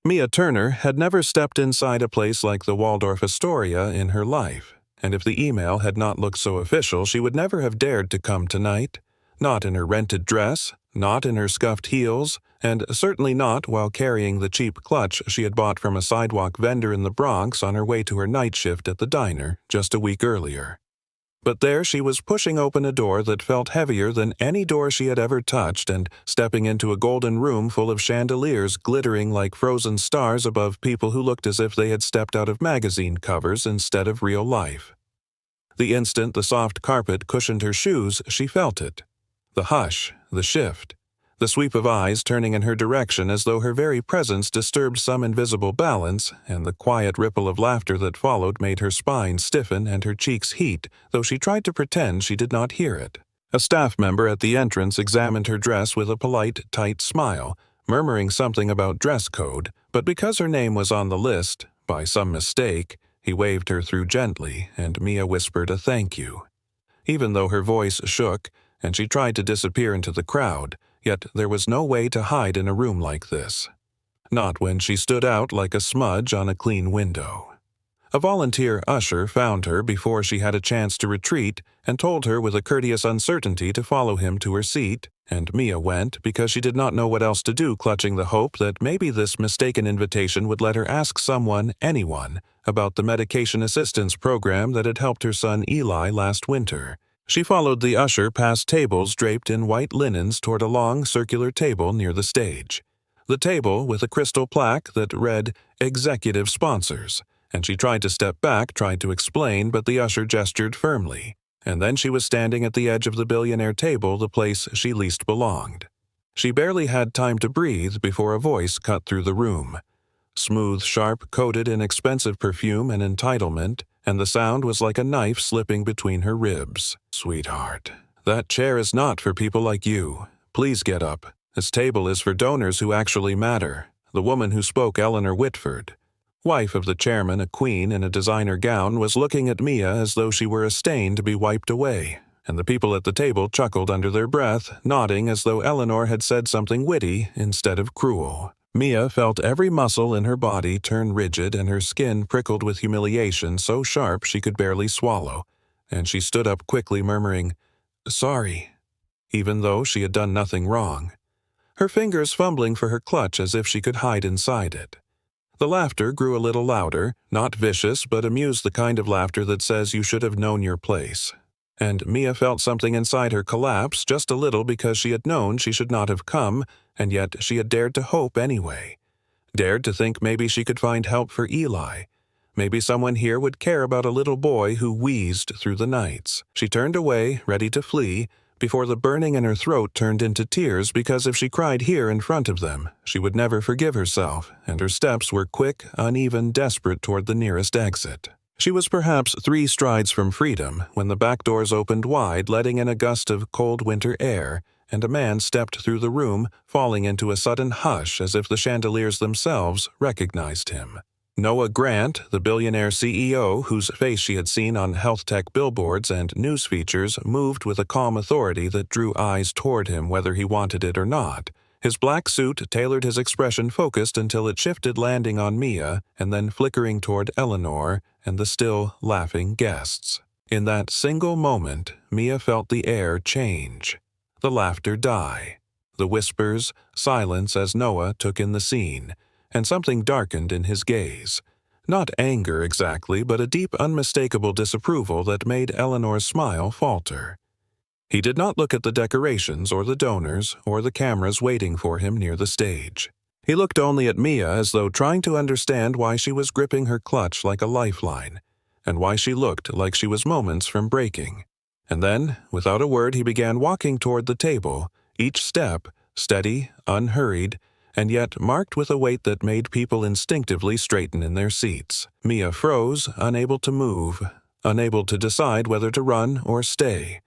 Mia Turner had never stepped inside a place like the Waldorf Astoria in her life, and if the email had not looked so official, she would never have dared to come tonight. Not in her rented dress, not in her scuffed heels, and certainly not while carrying the cheap clutch she had bought from a sidewalk vendor in the Bronx on her way to her night shift at the diner just a week earlier. But there she was, pushing open a door that felt heavier than any door she had ever touched and stepping into a golden room full of chandeliers glittering like frozen stars above people who looked as if they had stepped out of magazine covers instead of real life. The instant the soft carpet cushioned her shoes, she felt it. The hush, the shift, the sweep of eyes turning in her direction as though her very presence disturbed some invisible balance, and the quiet ripple of laughter that followed made her spine stiffen and her cheeks heat, though she tried to pretend she did not hear it. A staff member at the entrance examined her dress with a polite, tight smile, murmuring something about dress code, but because her name was on the list, by some mistake, he waved her through gently, and Mia whispered a thank you. Even though her voice shook, and she tried to disappear into the crowd, yet there was no way to hide in a room like this. Not when she stood out like a smudge on a clean window. A volunteer usher found her before she had a chance to retreat and told her with a courteous uncertainty to follow him to her seat, and Mia went because she did not know what else to do, clutching the hope that maybe this mistaken invitation would let her ask someone, anyone, about the medication assistance program that had helped her son Eli last winter. She followed the usher past tables draped in white linens toward a long circular table near the stage. The table with a crystal plaque that read, "Executive Sponsors," and she tried to step back, tried to explain, but the usher gestured firmly. And then she was standing at the edge of the Billionaire table, the place she least belonged. She barely had time to breathe before a voice cut through the room. Smooth, sharp, coated in expensive perfume and entitlement, and the sound was like a knife slipping between her ribs. "Sweetheart, that chair is not for people like you. Please get up. This table is for donors who actually matter." The woman who spoke, Eleanor Whitford, wife of the chairman, a queen in a designer gown, was looking at Mia as though she were a stain to be wiped away, and the people at the table chuckled under their breath, nodding as though Eleanor had said something witty instead of cruel. Mia felt every muscle in her body turn rigid and her skin prickled with humiliation so sharp she could barely swallow, and she stood up quickly, murmuring, "Sorry," even though she had done nothing wrong. Her fingers fumbling for her clutch as if she could hide inside it. The laughter grew a little louder, not vicious but amused, the kind of laughter that says you should have known your place. And Mia felt something inside her collapse just a little because she had known she should not have come, and yet she had dared to hope anyway. Dared to think maybe she could find help for Eli. Maybe someone here would care about a little boy who wheezed through the nights. She turned away, ready to flee, before the burning in her throat turned into tears, because if she cried here in front of them, she would never forgive herself, and her steps were quick, uneven, desperate toward the nearest exit. She was perhaps 3 strides from freedom when the back doors opened wide, letting in a gust of cold winter air, and a man stepped through the room, falling into a sudden hush as if the chandeliers themselves recognized him. Noah Grant, the billionaire CEO whose face she had seen on health tech billboards and news features, moved with a calm authority that drew eyes toward him whether he wanted it or not. His black suit tailored his expression, focused until it shifted, landing on Mia, and then flickering toward Eleanor and the still laughing guests. In that single moment, Mia felt the air change, the laughter die, the whispers silence as Noah took in the scene, and something darkened in his gaze. Not anger exactly, but a deep, unmistakable disapproval that made Eleanor's smile falter. He did not look at the decorations or the donors or the cameras waiting for him near the stage. He looked only at Mia as though trying to understand why she was gripping her clutch like a lifeline, and why she looked like she was moments from breaking. And then, without a word, he began walking toward the table, each step steady, unhurried, and yet marked with a weight that made people instinctively straighten in their seats. Mia froze, unable to move, unable to decide whether to run or stay.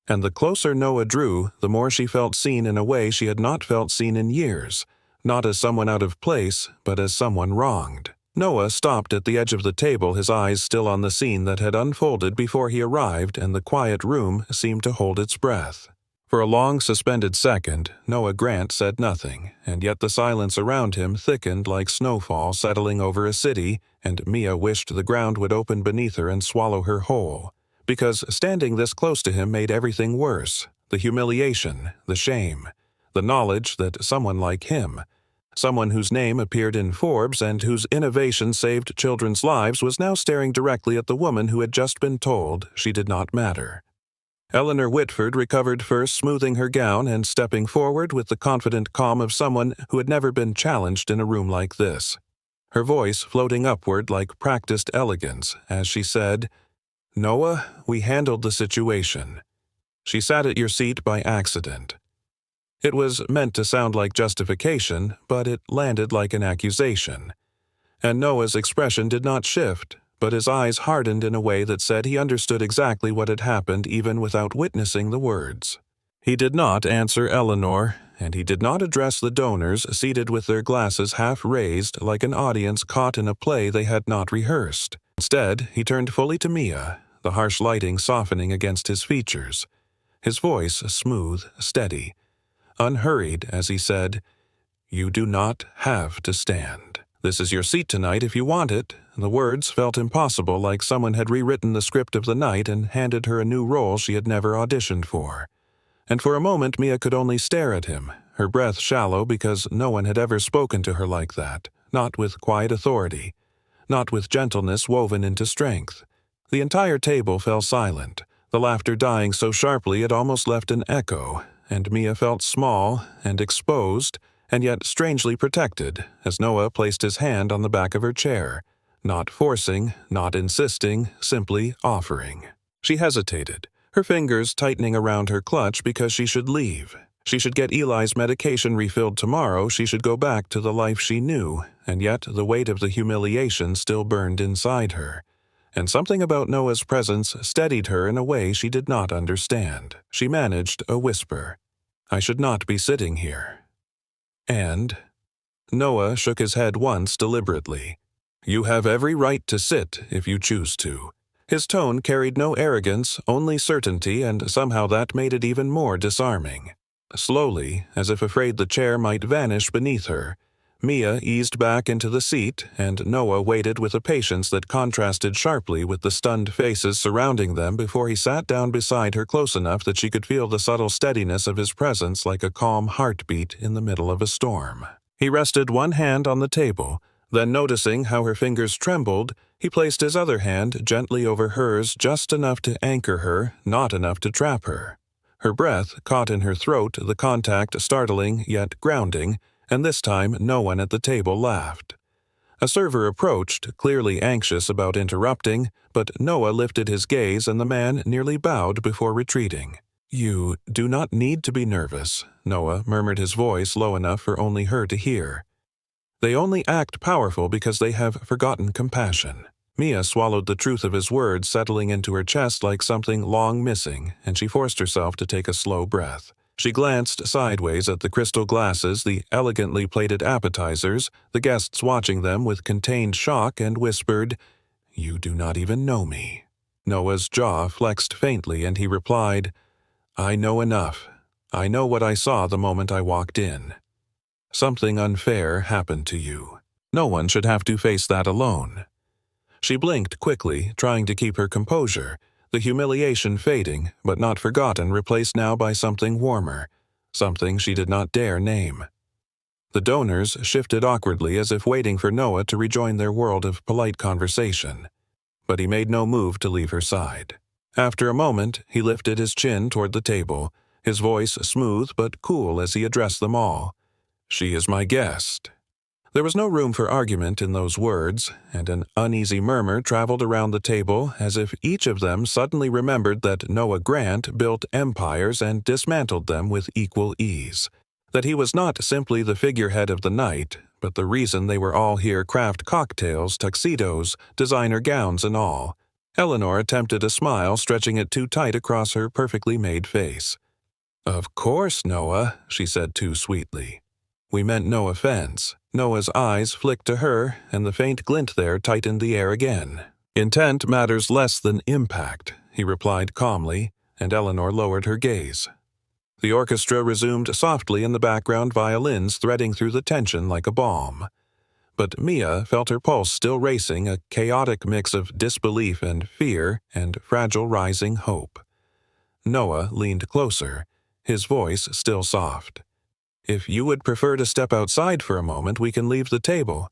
And the closer Noah drew, the more she felt seen in a way she had not felt seen in years, not as someone out of place, but as someone wronged. Noah stopped at the edge of the table, his eyes still on the scene that had unfolded before he arrived, and the quiet room seemed to hold its breath. For a long, suspended second, Noah Grant said nothing, and yet the silence around him thickened like snowfall settling over a city, and Mia wished the ground would open beneath her and swallow her whole, because standing this close to him made everything worse: the humiliation, the shame, the knowledge that someone like him, someone whose name appeared in Forbes and whose innovation saved children's lives, was now staring directly at the woman who had just been told she did not matter. Eleanor Whitford recovered first, smoothing her gown and stepping forward with the confident calm of someone who had never been challenged in a room like this, her voice floating upward like practiced elegance as she said, "Noah, we handled the situation. She sat at your seat by accident." It was meant to sound like justification, but it landed like an accusation. And Noah's expression did not shift, but his eyes hardened in a way that said he understood exactly what had happened even without witnessing the words. He did not answer Eleanor, and he did not address the donors seated with their glasses half raised like an audience caught in a play they had not rehearsed. Instead, he turned fully to Mia, the harsh lighting softening against his features, his voice smooth, steady, unhurried as he said, "You do not have to stand. This is your seat tonight if you want it." The words felt impossible, like someone had rewritten the script of the night and handed her a new role she had never auditioned for. And for a moment Mia could only stare at him, her breath shallow because no one had ever spoken to her like that, not with quiet authority, not with gentleness woven into strength. The entire table fell silent, the laughter dying so sharply it almost left an echo, and Mia felt small and exposed, and yet strangely protected, as Noah placed his hand on the back of her chair, not forcing, not insisting, simply offering. She hesitated, her fingers tightening around her clutch because she should leave. She should get Eli's medication refilled tomorrow, she should go back to the life she knew, and yet the weight of the humiliation still burned inside her. And something about Noah's presence steadied her in a way she did not understand. She managed a whisper, "I should not be sitting here." And Noah shook his head once deliberately. "You have every right to sit if you choose to." His tone carried no arrogance, only certainty, and somehow that made it even more disarming. Slowly, as if afraid the chair might vanish beneath her, Mia eased back into the seat, and Noah waited with a patience that contrasted sharply with the stunned faces surrounding them before he sat down beside her close enough that she could feel the subtle steadiness of his presence like a calm heartbeat in the middle of a storm. He rested one hand on the table, then noticing how her fingers trembled, he placed his other hand gently over hers, just enough to anchor her, not enough to trap her. Her breath caught in her throat, the contact startling yet grounding, and this time no one at the table laughed. A server approached, clearly anxious about interrupting, but Noah lifted his gaze and the man nearly bowed before retreating. "You do not need to be nervous," Noah murmured, his voice low enough for only her to hear. "They only act powerful because they have forgotten compassion." Mia swallowed the truth of his words settling into her chest like something long missing, and she forced herself to take a slow breath. She glanced sideways at the crystal glasses, the elegantly plated appetizers, the guests watching them with contained shock, and whispered, "You do not even know me." Noah's jaw flexed faintly, and he replied, "I know enough. I know what I saw the moment I walked in. Something unfair happened to you. No one should have to face that alone." She blinked quickly, trying to keep her composure, the humiliation fading, but not forgotten, replaced now by something warmer, something she did not dare name. The donors shifted awkwardly as if waiting for Noah to rejoin their world of polite conversation, but he made no move to leave her side. After a moment, he lifted his chin toward the table, his voice smooth but cool as he addressed them all. "She is my guest." There was no room for argument in those words, and an uneasy murmur traveled around the table as if each of them suddenly remembered that Noah Grant built empires and dismantled them with equal ease, that he was not simply the figurehead of the night, but the reason they were all here: craft cocktails, tuxedos, designer gowns and all. Eleanor attempted a smile, stretching it too tight across her perfectly made face. "Of course, Noah," she said too sweetly. "We meant no offense." Noah's eyes flicked to her, and the faint glint there tightened the air again. "Intent matters less than impact," he replied calmly, and Eleanor lowered her gaze. The orchestra resumed softly in the background, violins threading through the tension like a balm. But Mia felt her pulse still racing, a chaotic mix of disbelief and fear and fragile rising hope. Noah leaned closer, his voice still soft. "If you would prefer to step outside for a moment, we can leave the table."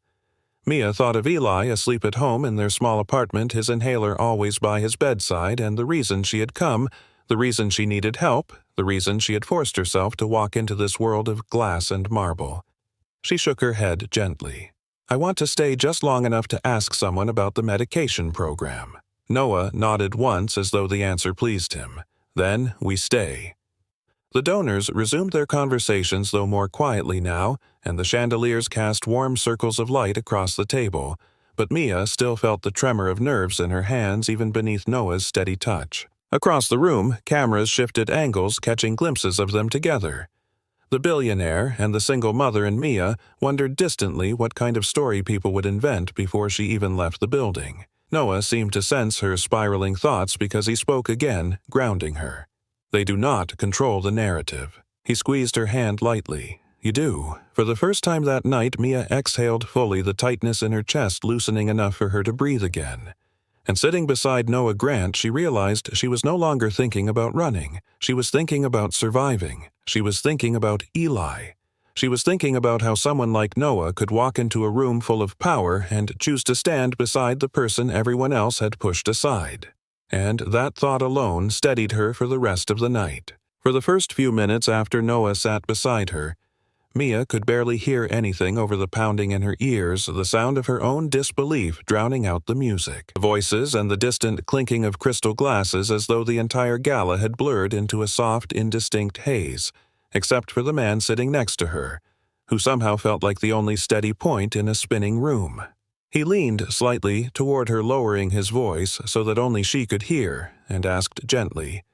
Mia thought of Eli asleep at home in their small apartment, his inhaler always by his bedside, and the reason she had come, the reason she needed help, the reason she had forced herself to walk into this world of glass and marble. She shook her head gently. "I want to stay just long enough to ask someone about the medication program." Noah nodded once as though the answer pleased him. "Then we stay." The donors resumed their conversations, though more quietly now, and the chandeliers cast warm circles of light across the table, but Mia still felt the tremor of nerves in her hands even beneath Noah's steady touch. Across the room, cameras shifted angles, catching glimpses of them together. The billionaire and the single mother and Mia wondered distantly what kind of story people would invent before she even left the building. Noah seemed to sense her spiraling thoughts because he spoke again, grounding her. "They do not control the narrative." He squeezed her hand lightly. "You do." For the first time that night, Mia exhaled fully, the tightness in her chest loosening enough for her to breathe again. And sitting beside Noah Grant, she realized she was no longer thinking about running. She was thinking about surviving. She was thinking about Eli. She was thinking about how someone like Noah could walk into a room full of power and choose to stand beside the person everyone else had pushed aside. And that thought alone steadied her for the rest of the night. For the first few minutes after Noah sat beside her, Mia could barely hear anything over the pounding in her ears, the sound of her own disbelief drowning out the music, the voices and the distant clinking of crystal glasses, as though the entire gala had blurred into a soft, indistinct haze, except for the man sitting next to her, who somehow felt like the only steady point in a spinning room. He leaned slightly toward her, lowering his voice so that only she could hear, and asked gently,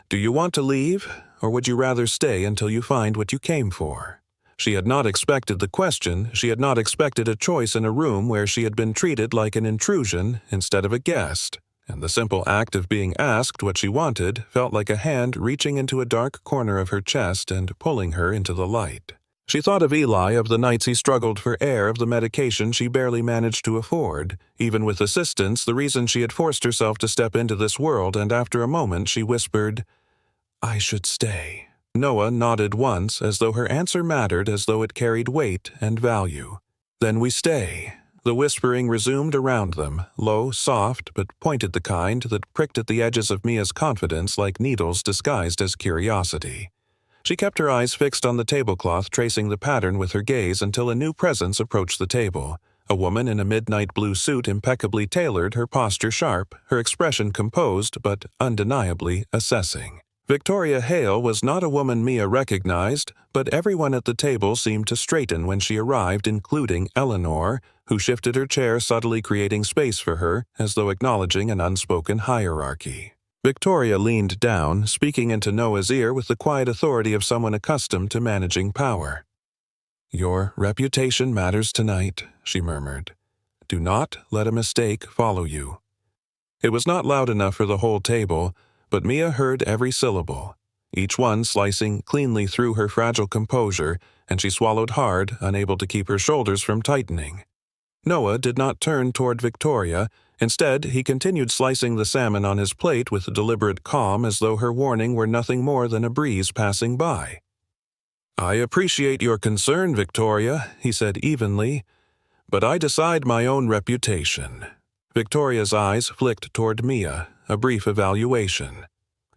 "Do you want to leave, or would you rather stay until you find what you came for?" She had not expected the question. She had not expected a choice in a room where she had been treated like an intrusion instead of a guest, and the simple act of being asked what she wanted felt like a hand reaching into a dark corner of her chest and pulling her into the light. She thought of Eli, of the nights he struggled for air, of the medication she barely managed to afford. Even with assistance, the reason she had forced herself to step into this world, and after a moment she whispered, "I should stay." Noah nodded once, as though her answer mattered, as though it carried weight and value. "Then we stay." The whispering resumed around them, low, soft, but pointed, the kind that pricked at the edges of Mia's confidence like needles disguised as curiosity. She kept her eyes fixed on the tablecloth, tracing the pattern with her gaze until a new presence approached the table. A woman in a midnight blue suit, impeccably tailored, her posture sharp, her expression composed but undeniably assessing. Victoria Hale was not a woman Mia recognized, but everyone at the table seemed to straighten when she arrived, including Eleanor, who shifted her chair, subtly creating space for her, as though acknowledging an unspoken hierarchy. Victoria leaned down, speaking into Noah's ear with the quiet authority of someone accustomed to managing power. "Your reputation matters tonight," she murmured. "Do not let a mistake follow you." It was not loud enough for the whole table, but Mia heard every syllable, each one slicing cleanly through her fragile composure, and she swallowed hard, unable to keep her shoulders from tightening. Noah did not turn toward Victoria. Instead, he continued slicing the salmon on his plate with deliberate calm, as though her warning were nothing more than a breeze passing by. "I appreciate your concern, Victoria," he said evenly, "but I decide my own reputation." Victoria's eyes flicked toward Mia, a brief evaluation.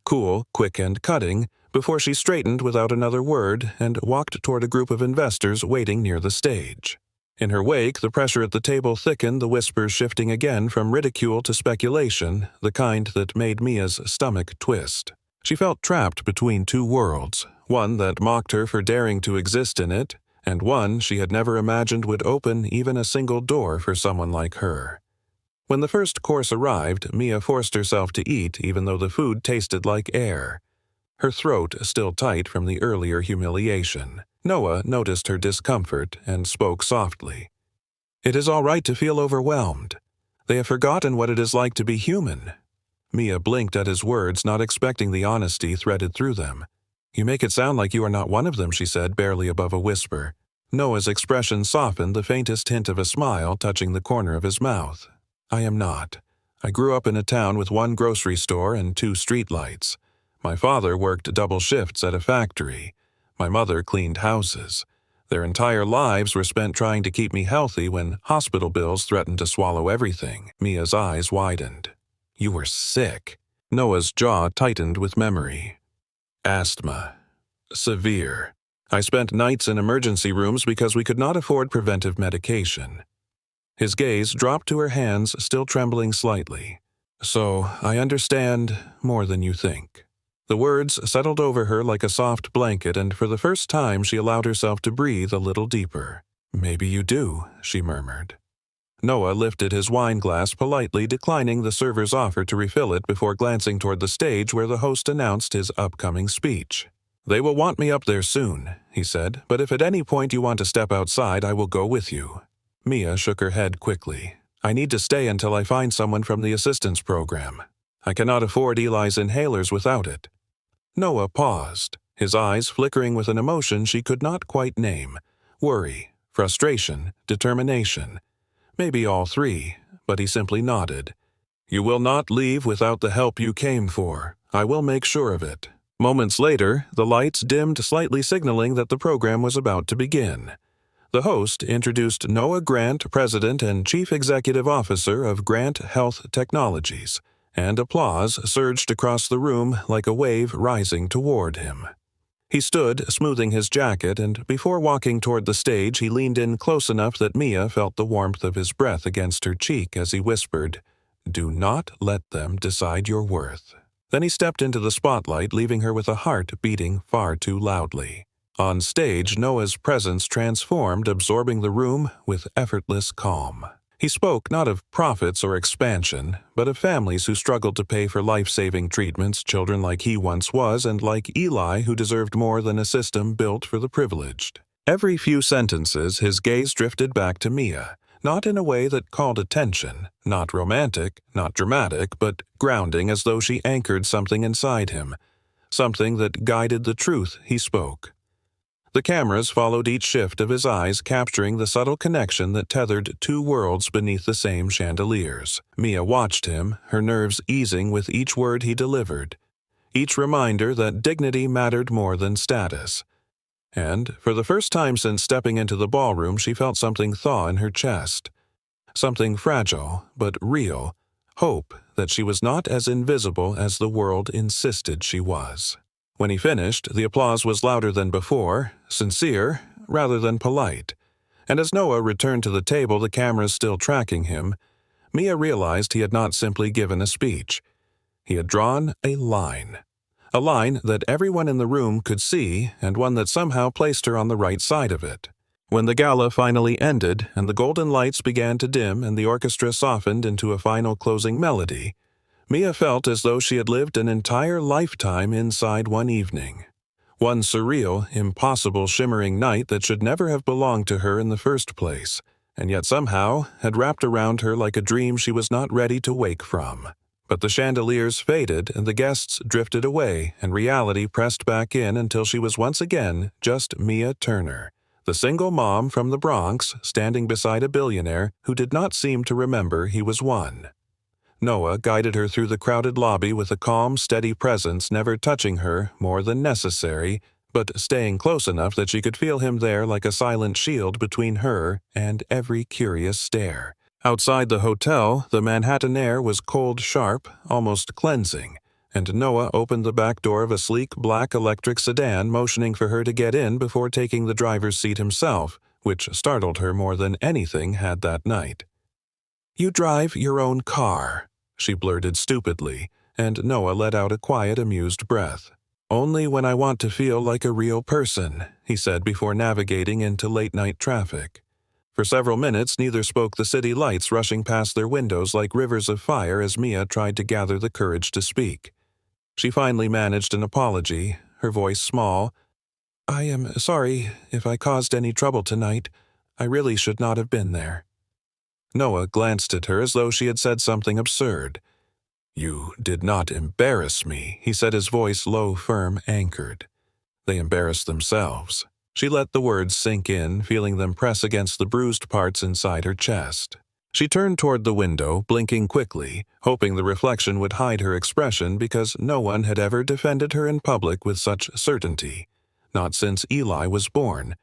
Cool, quick, and cutting, before she straightened without another word and walked toward a group of investors waiting near the stage. In her wake, the pressure at the table thickened, the whispers shifting again from ridicule to speculation, the kind that made Mia's stomach twist. She felt trapped between two worlds, one that mocked her for daring to exist in it, and one she had never imagined would open even a single door for someone like her. When the first course arrived, Mia forced herself to eat, even though the food tasted like air, her throat still tight from the earlier humiliation. Noah noticed her discomfort and spoke softly. "It is all right to feel overwhelmed. They have forgotten what it is like to be human." Mia blinked at his words, not expecting the honesty threaded through them. You make it sound like you are not one of them, she said, barely above a whisper. Noah's expression softened, the faintest hint of a smile touching the corner of his mouth. I am not. I grew up in a town with one grocery store and 2 streetlights. My father worked double shifts at a factory. My mother cleaned houses. Their entire lives were spent trying to keep me healthy when hospital bills threatened to swallow everything. Mia's eyes widened. You were sick. Noah's jaw tightened with memory. Asthma. Severe. I spent nights in emergency rooms because we could not afford preventive medication. His gaze dropped to her hands, still trembling slightly. So, I understand more than you think. The words settled over her like a soft blanket, and for the first time she allowed herself to breathe a little deeper. Maybe you do, she murmured. Noah lifted his wine glass politely, declining the server's offer to refill it before glancing toward the stage where the host announced his upcoming speech. They will want me up there soon, he said, but if at any point you want to step outside, I will go with you. Mia shook her head quickly. I need to stay until I find someone from the assistance program. I cannot afford Eli's inhalers without it. Noah paused, his eyes flickering with an emotion she could not quite name. Worry, frustration, determination. Maybe all 3, but he simply nodded. You will not leave without the help you came for. I will make sure of it. Moments later, the lights dimmed slightly, signaling that the program was about to begin. The host introduced Noah Grant, President and Chief Executive Officer of Grant Health Technologies, and applause surged across the room like a wave rising toward him. He stood, smoothing his jacket, and before walking toward the stage, he leaned in close enough that Mia felt the warmth of his breath against her cheek as he whispered, Do not let them decide your worth. Then he stepped into the spotlight, leaving her with a heart beating far too loudly. On stage, Noah's presence transformed, absorbing the room with effortless calm. He spoke not of profits or expansion, but of families who struggled to pay for life-saving treatments, children like he once was, and like Eli who deserved more than a system built for the privileged. Every few sentences, his gaze drifted back to Mia, not in a way that called attention, not romantic, not dramatic, but grounding, as though she anchored something inside him, something that guided the truth he spoke. The cameras followed each shift of his eyes, capturing the subtle connection that tethered 2 worlds beneath the same chandeliers. Mia watched him, her nerves easing with each word he delivered, each reminder that dignity mattered more than status. And, for the first time since stepping into the ballroom, she felt something thaw in her chest. Something fragile, but real. Hope that she was not as invisible as the world insisted she was. When he finished, the applause was louder than before, sincere rather than polite. And as Noah returned to the table, the cameras still tracking him, Mia realized he had not simply given a speech. He had drawn a line. A line that everyone in the room could see, and one that somehow placed her on the right side of it. When the gala finally ended, and the golden lights began to dim and the orchestra softened into a final closing melody, Mia felt as though she had lived an entire lifetime inside one evening. One surreal, impossible, shimmering night that should never have belonged to her in the first place, and yet somehow had wrapped around her like a dream she was not ready to wake from. But the chandeliers faded and the guests drifted away, and reality pressed back in until she was once again just Mia Turner, the single mom from the Bronx, standing beside a billionaire who did not seem to remember he was one. Noah guided her through the crowded lobby with a calm, steady presence, never touching her more than necessary, but staying close enough that she could feel him there like a silent shield between her and every curious stare. Outside the hotel, the Manhattan air was cold, sharp, almost cleansing, and Noah opened the back door of a sleek black electric sedan, motioning for her to get in before taking the driver's seat himself, which startled her more than anything had that night. "You drive your own car," she blurted stupidly, and Noah let out a quiet, amused breath. "Only when I want to feel like a real person," he said before navigating into late-night traffic. For several minutes, neither spoke, the city lights rushing past their windows like rivers of fire as Mia tried to gather the courage to speak. She finally managed an apology, her voice small. "I am sorry if I caused any trouble tonight. I really should not have been there." Noah glanced at her as though she had said something absurd. "You did not embarrass me," he said, his voice low, firm, anchored. They embarrassed themselves. She let the words sink in, feeling them press against the bruised parts inside her chest. She turned toward the window, blinking quickly, hoping the reflection would hide her expression because no one had ever defended her in public with such certainty. Not since Eli was born.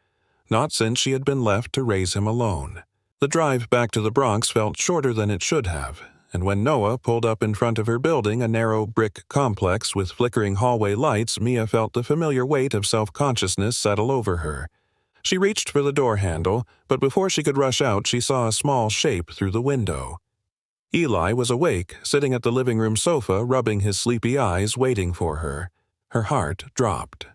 Not since she had been left to raise him alone. The drive back to the Bronx felt shorter than it should have, and when Noah pulled up in front of her building, a narrow brick complex with flickering hallway lights, Mia felt the familiar weight of self-consciousness settle over her. She reached for the door handle, but before she could rush out, she saw a small shape through the window. Eli was awake, sitting at the living room sofa, rubbing his sleepy eyes, waiting for her. Her heart dropped.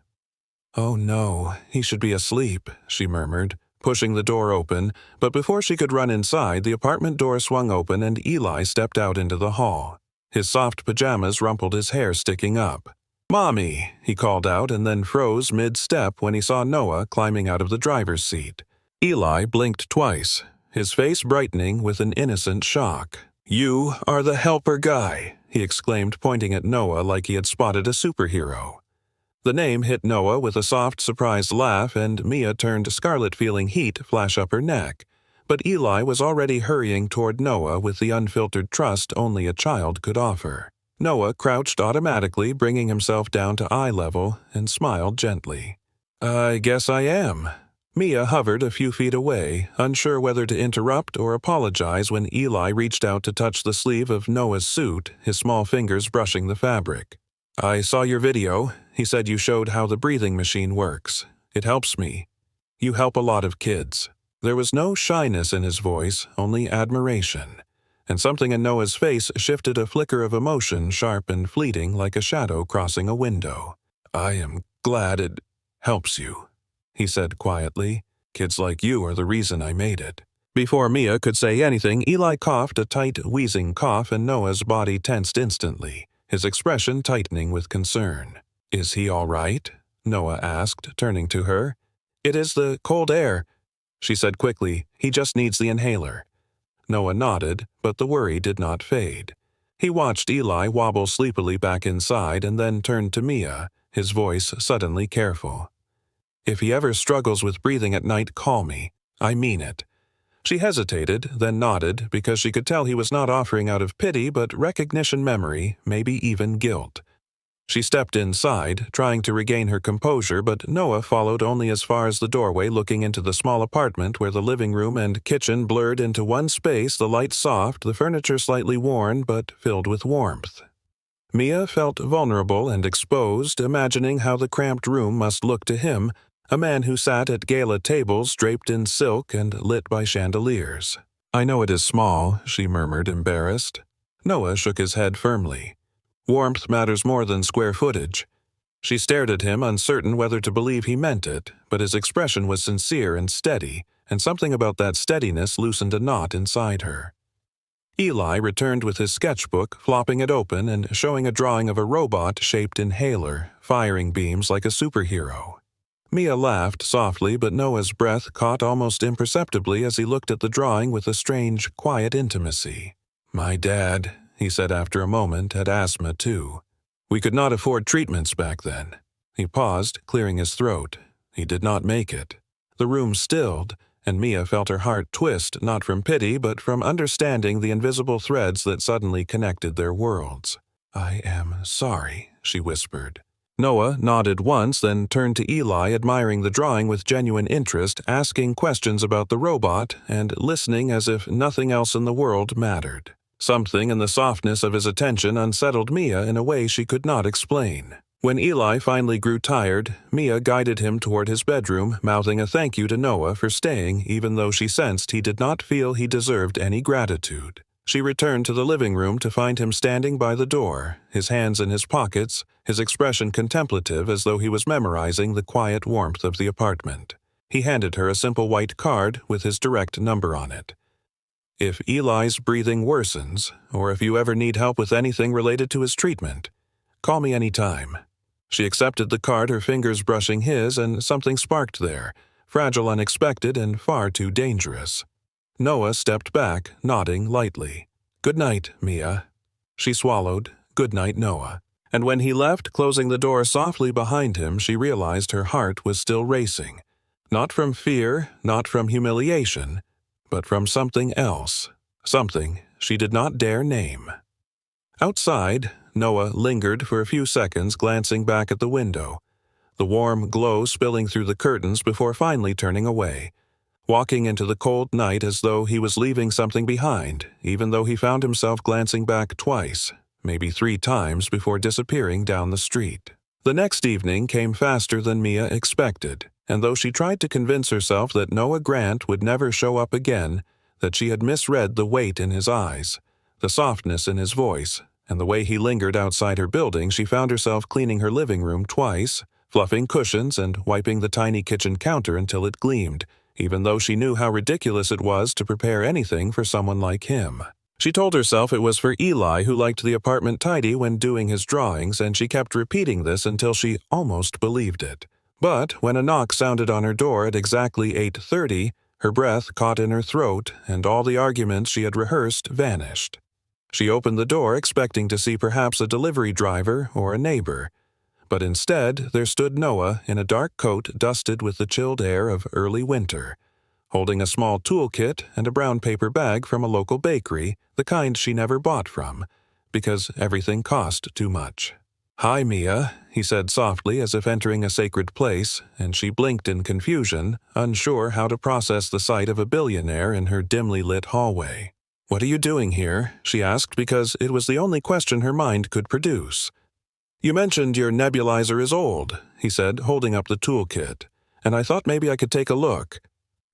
"Oh no, he should be asleep," she murmured, pushing the door open, but before she could run inside, the apartment door swung open and Eli stepped out into the hall. His soft pajamas rumpled his hair sticking up. "Mommy," he called out and then froze mid-step when he saw Noah climbing out of the driver's seat. Eli blinked twice, his face brightening with an innocent shock. "You are the helper guy," he exclaimed, pointing at Noah like he had spotted a superhero. The name hit Noah with a soft, surprised laugh, and Mia turned scarlet, feeling heat flash up her neck. But Eli was already hurrying toward Noah with the unfiltered trust only a child could offer. Noah crouched automatically, bringing himself down to eye level, and smiled gently. "I guess I am." Mia hovered a few feet away, unsure whether to interrupt or apologize when Eli reached out to touch the sleeve of Noah's suit, his small fingers brushing the fabric. "I saw your video. He said you showed how the breathing machine works. It helps me. You help a lot of kids." There was no shyness in his voice, only admiration. And something in Noah's face shifted, a flicker of emotion, sharp and fleeting like a shadow crossing a window. "I am glad it helps you," he said quietly. "Kids like you are the reason I made it." Before Mia could say anything, Eli coughed a tight, wheezing cough, and Noah's body tensed instantly, his expression tightening with concern. "Is he all right?" Noah asked, turning to her. "It is the cold air," she said quickly. "He just needs the inhaler." Noah nodded, but the worry did not fade. He watched Eli wobble sleepily back inside and then turned to Mia, his voice suddenly careful. "If he ever struggles with breathing at night, call me. I mean it." She hesitated, then nodded, because she could tell he was not offering out of pity but recognition, memory, maybe even guilt. She stepped inside, trying to regain her composure, but Noah followed only as far as the doorway looking into the small apartment where the living room and kitchen blurred into one space, the light soft, the furniture slightly worn but filled with warmth. Mia felt vulnerable and exposed, imagining how the cramped room must look to him, a man who sat at gala tables draped in silk and lit by chandeliers. "I know it is small," she murmured, embarrassed. Noah shook his head firmly. "Warmth matters more than square footage." She stared at him, uncertain whether to believe he meant it, but his expression was sincere and steady, and something about that steadiness loosened a knot inside her. Eli returned with his sketchbook, flopping it open and showing a drawing of a robot-shaped inhaler, firing beams like a superhero. Mia laughed softly, but Noah's breath caught almost imperceptibly as he looked at the drawing with a strange, quiet intimacy. "My dad," he said after a moment, "had asthma too. We could not afford treatments back then." He paused, clearing his throat. He did not make it. The room stilled, and Mia felt her heart twist, not from pity, but from understanding the invisible threads that suddenly connected their worlds. "I am sorry," she whispered. Noah nodded once, then turned to Eli, admiring the drawing with genuine interest, asking questions about the robot, and listening as if nothing else in the world mattered. Something in the softness of his attention unsettled Mia in a way she could not explain. When Eli finally grew tired, Mia guided him toward his bedroom, mouthing a thank you to Noah for staying, even though she sensed he did not feel he deserved any gratitude. She returned to the living room to find him standing by the door, his hands in his pockets, his expression contemplative as though he was memorizing the quiet warmth of the apartment. He handed her a simple white card with his direct number on it. "If Eli's breathing worsens, or if you ever need help with anything related to his treatment, call me any time." She accepted the card, her fingers brushing his, and something sparked there, fragile, unexpected, and far too dangerous. Noah stepped back, nodding lightly. "Good night, Mia." She swallowed. "Good night, Noah." And when he left, closing the door softly behind him, she realized her heart was still racing. Not from fear, not from humiliation, but from something else. Something she did not dare name. Outside, Noah lingered for a few seconds, glancing back at the window, the warm glow spilling through the curtains before finally turning away, walking into the cold night as though he was leaving something behind, even though he found himself glancing back twice, maybe 3 times before disappearing down the street. The next evening came faster than Mia expected, and though she tried to convince herself that Noah Grant would never show up again, that she had misread the weight in his eyes, the softness in his voice, and the way he lingered outside her building, she found herself cleaning her living room twice, fluffing cushions and wiping the tiny kitchen counter until it gleamed, even though she knew how ridiculous it was to prepare anything for someone like him. She told herself it was for Eli, who liked the apartment tidy when doing his drawings, and she kept repeating this until she almost believed it. But when a knock sounded on her door at exactly 8:30, her breath caught in her throat, and all the arguments she had rehearsed vanished. She opened the door expecting to see perhaps a delivery driver or a neighbor, but instead there stood Noah in a dark coat dusted with the chilled air of early winter, holding a small toolkit and a brown paper bag from a local bakery, the kind she never bought from, because everything cost too much. "Hi, Mia," he said softly as if entering a sacred place, and she blinked in confusion, unsure how to process the sight of a billionaire in her dimly lit hallway. "What are you doing here?" she asked, because it was the only question her mind could produce. "You mentioned your nebulizer is old," he said, holding up the toolkit, "and I thought maybe I could take a look."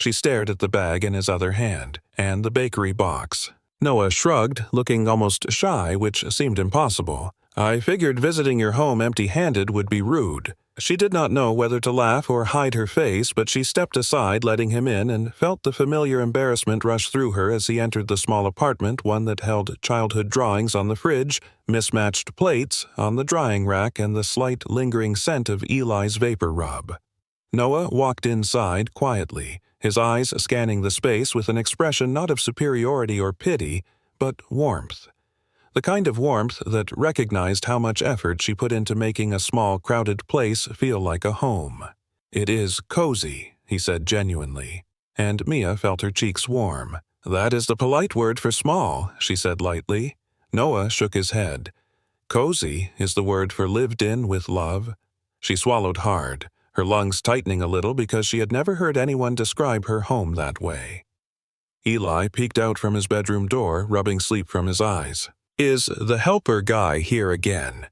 She stared at the bag in his other hand, and the bakery box. Noah shrugged, looking almost shy, which seemed impossible. "I figured visiting your home empty-handed would be rude." She did not know whether to laugh or hide her face, but she stepped aside, letting him in, and felt the familiar embarrassment rush through her as he entered the small apartment, one that held childhood drawings on the fridge, mismatched plates on the drying rack, and the slight lingering scent of Eli's vapor rub. Noah walked inside quietly, his eyes scanning the space with an expression not of superiority or pity, but warmth. The kind of warmth that recognized how much effort she put into making a small, crowded place feel like a home. "It is cozy," he said genuinely, and Mia felt her cheeks warm. "That is the polite word for small," she said lightly. Noah shook his head. "Cozy is the word for lived in with love." She swallowed hard, her lungs tightening a little because she had never heard anyone describe her home that way. Eli peeked out from his bedroom door, rubbing sleep from his eyes. "Is the helper guy here again?"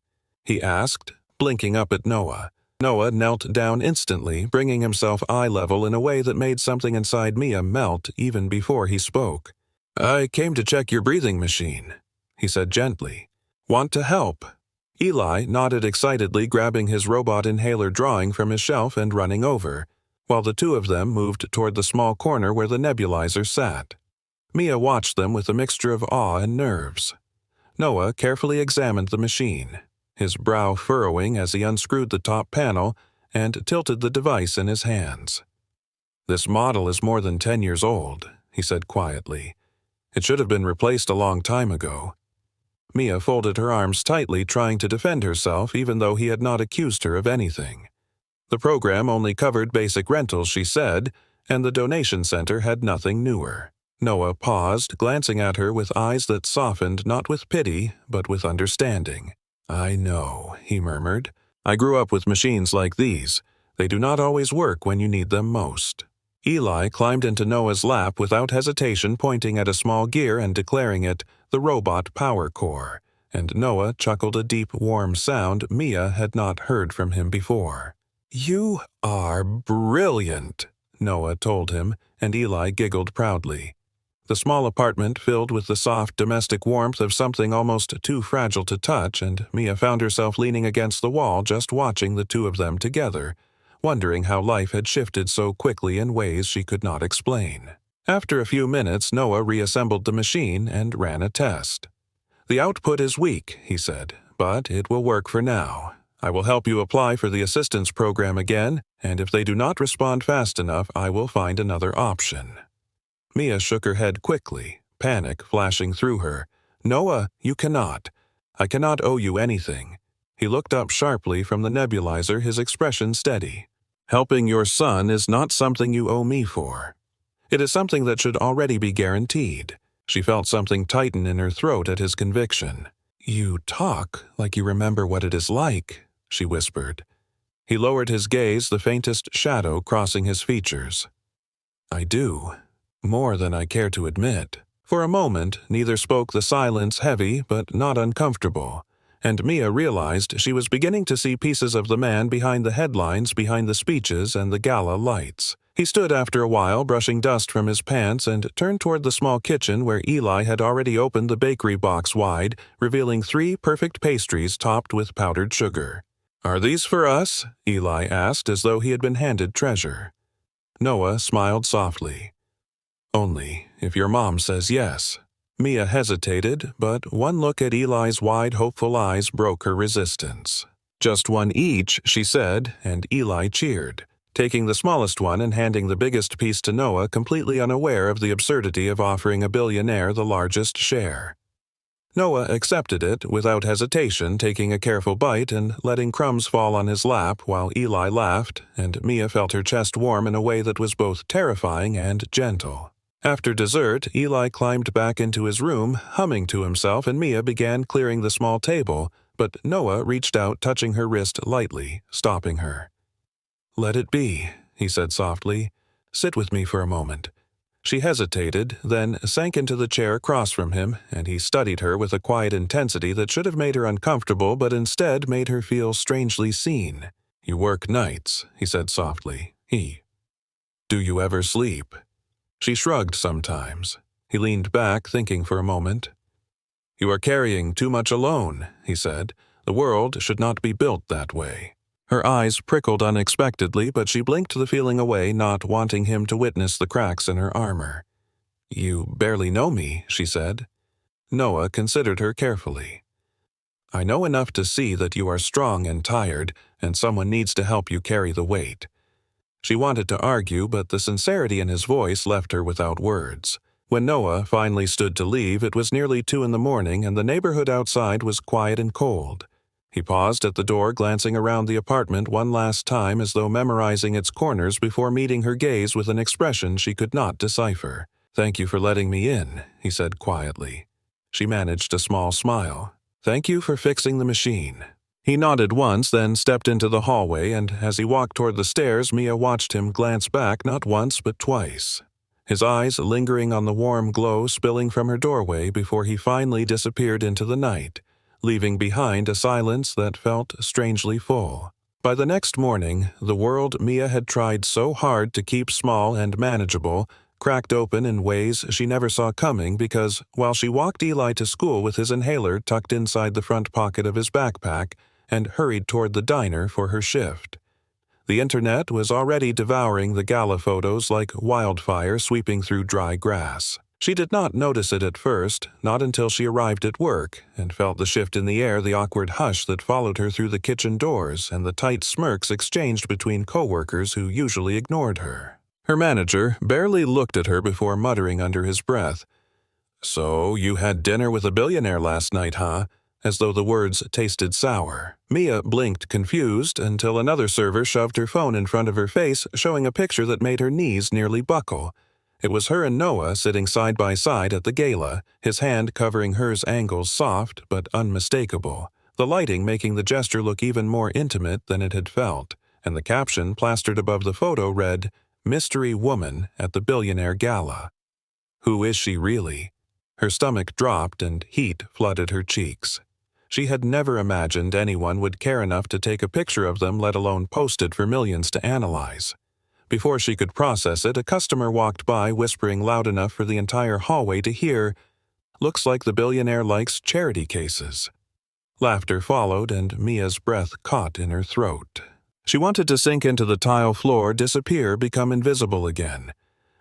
he asked, blinking up at Noah. Noah knelt down instantly, bringing himself eye level in a way that made something inside Mia melt even before he spoke. "I came to check your breathing machine," he said gently. "Want to help?" Eli nodded excitedly, grabbing his robot inhaler drawing from his shelf and running over, while the two of them moved toward the small corner where the nebulizer sat. Mia watched them with a mixture of awe and nerves. Noah carefully examined the machine, his brow furrowing as he unscrewed the top panel and tilted the device in his hands. "This model is more than 10 years old," he said quietly. "It should have been replaced a long time ago." Mia folded her arms tightly, trying to defend herself even though he had not accused her of anything. The program only covered basic rentals, she said, and the donation center had nothing newer. Noah paused, glancing at her with eyes that softened not with pity, but with understanding. "I know," he murmured. "I grew up with machines like these. They do not always work when you need them most." Eli climbed into Noah's lap without hesitation, pointing at a small gear and declaring it the robot power core, and Noah chuckled a deep, warm sound Mia had not heard from him before. "You are brilliant," Noah told him, and Eli giggled proudly. The small apartment filled with the soft domestic warmth of something almost too fragile to touch, and Mia found herself leaning against the wall just watching the two of them together, wondering how life had shifted so quickly in ways she could not explain. After a few minutes, Noah reassembled the machine and ran a test. "The output is weak," he said, "but it will work for now. I will help you apply for the assistance program again, and if they do not respond fast enough, I will find another option." Mia shook her head quickly, panic flashing through her. "Noah, you cannot. I cannot owe you anything." He looked up sharply from the nebulizer, his expression steady. "Helping your son is not something you owe me for. It is something that should already be guaranteed." She felt something tighten in her throat at his conviction. "You talk like you remember what it is like," she whispered. He lowered his gaze, the faintest shadow crossing his features. "I do. More than I care to admit." For a moment, neither spoke, the silence heavy but not uncomfortable, and Mia realized she was beginning to see pieces of the man behind the headlines, behind the speeches and the gala lights. He stood after a while, brushing dust from his pants, and turned toward the small kitchen where Eli had already opened the bakery box wide, revealing 3 perfect pastries topped with powdered sugar. "Are these for us?" Eli asked, as though he had been handed treasure. Noah smiled softly. "Only if your mom says yes." Mia hesitated, but one look at Eli's wide, hopeful eyes broke her resistance. "Just one each," she said, and Eli cheered, taking the smallest one and handing the biggest piece to Noah, completely unaware of the absurdity of offering a billionaire the largest share. Noah accepted it without hesitation, taking a careful bite and letting crumbs fall on his lap while Eli laughed, and Mia felt her chest warm in a way that was both terrifying and gentle. After dessert, Eli climbed back into his room, humming to himself, and Mia began clearing the small table, but Noah reached out, touching her wrist lightly, stopping her. "Let it be," he said softly. "Sit with me for a moment." She hesitated, then sank into the chair across from him, and he studied her with a quiet intensity that should have made her uncomfortable but instead made her feel strangely seen. "You work nights," he said softly. "Do you ever sleep?" She shrugged sometimes. He leaned back, thinking for a moment. "You are carrying too much alone," he said. "The world should not be built that way." Her eyes prickled unexpectedly, but she blinked the feeling away, not wanting him to witness the cracks in her armor. "You barely know me," she said. Noah considered her carefully. "I know enough to see that you are strong and tired, and someone needs to help you carry the weight." She wanted to argue, but the sincerity in his voice left her without words. When Noah finally stood to leave, it was nearly 2 in the morning, and the neighborhood outside was quiet and cold. He paused at the door, glancing around the apartment one last time as though memorizing its corners before meeting her gaze with an expression she could not decipher. "Thank you for letting me in," he said quietly. She managed a small smile. "Thank you for fixing the machine." He nodded once, then stepped into the hallway, and as he walked toward the stairs, Mia watched him glance back not once but twice, his eyes lingering on the warm glow spilling from her doorway before he finally disappeared into the night, leaving behind a silence that felt strangely full. By the next morning, the world Mia had tried so hard to keep small and manageable cracked open in ways she never saw coming because, while she walked Eli to school with his inhaler tucked inside the front pocket of his backpack and hurried toward the diner for her shift, the internet was already devouring the gala photos like wildfire sweeping through dry grass. She did not notice it at first, not until she arrived at work and felt the shift in the air, the awkward hush that followed her through the kitchen doors, and the tight smirks exchanged between coworkers who usually ignored her. Her manager barely looked at her before muttering under his breath, "So you had dinner with a billionaire last night, huh?" as though the words tasted sour. Mia blinked confused until another server shoved her phone in front of her face, showing a picture that made her knees nearly buckle. It was her and Noah sitting side by side at the gala, his hand covering hers, angles soft but unmistakable, the lighting making the gesture look even more intimate than it had felt, and the caption plastered above the photo read, "Mystery Woman at the Billionaire Gala." Who is she really? Her stomach dropped and heat flooded her cheeks. She had never imagined anyone would care enough to take a picture of them, let alone post it for millions to analyze. Before she could process it, a customer walked by, whispering loud enough for the entire hallway to hear, "Looks like the billionaire likes charity cases." Laughter followed, and Mia's breath caught in her throat. She wanted to sink into the tile floor, disappear, become invisible again.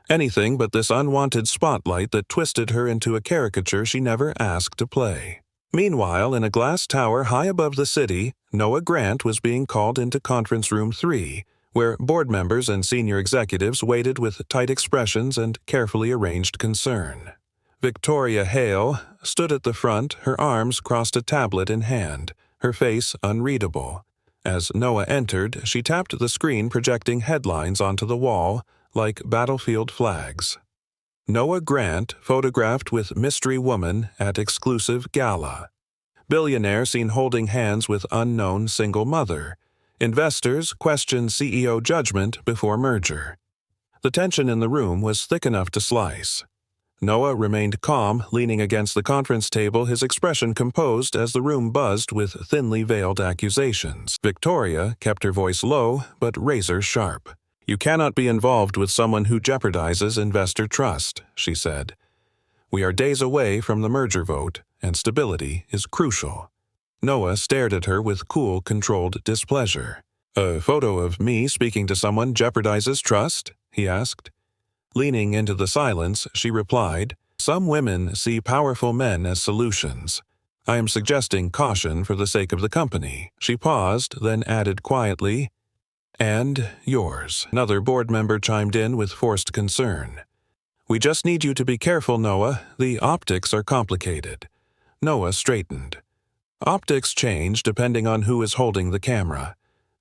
Anything but this unwanted spotlight that twisted her into a caricature she never asked to play. Meanwhile, in a glass tower high above the city, Noah Grant was being called into Conference Room 3, where board members and senior executives waited with tight expressions and carefully arranged concern. Victoria Hale stood at the front, her arms crossed, a tablet in hand, her face unreadable. As Noah entered, she tapped the screen projecting headlines onto the wall like battlefield flags. Noah Grant photographed with mystery woman at exclusive gala. Billionaire seen holding hands with unknown single mother. Investors question CEO judgment before merger. The tension in the room was thick enough to slice. Noah remained calm, leaning against the conference table, his expression composed as the room buzzed with thinly veiled accusations. Victoria kept her voice low, but razor sharp. "You cannot be involved with someone who jeopardizes investor trust," she said. "We are days away from the merger vote, and stability is crucial." Noah stared at her with cool, controlled displeasure. "A photo of me speaking to someone jeopardizes trust?" he asked. Leaning into the silence, she replied, "Some women see powerful men as solutions. I am suggesting caution for the sake of the company." She paused, then added quietly, "And yours." Another board member chimed in with forced concern. "We just need you to be careful, Noah. The optics are complicated." Noah straightened. "Optics change depending on who is holding the camera."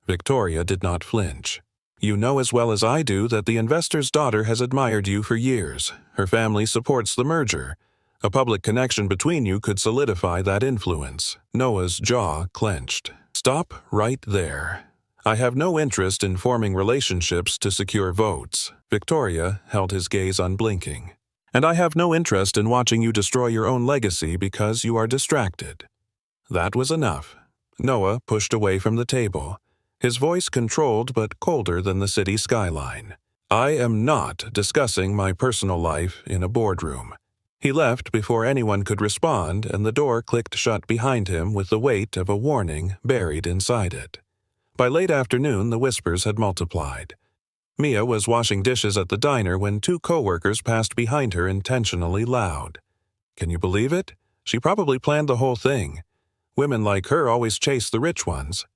Victoria did not flinch. "You know as well as I do that the investor's daughter has admired you for years. Her family supports the merger. A public connection between you could solidify that influence." Noah's jaw clenched. "Stop right there. I have no interest in forming relationships to secure votes." Victoria held his gaze unblinking. "And I have no interest in watching you destroy your own legacy because you are distracted." That was enough. Noah pushed away from the table, his voice controlled but colder than the city skyline. "I am not discussing my personal life in a boardroom." He left before anyone could respond, and the door clicked shut behind him with the weight of a warning buried inside it. By late afternoon, the whispers had multiplied. Mia was washing dishes at the diner when two coworkers passed behind her intentionally loud. "Can you believe it? She probably planned the whole thing. Women like her always chase the rich ones."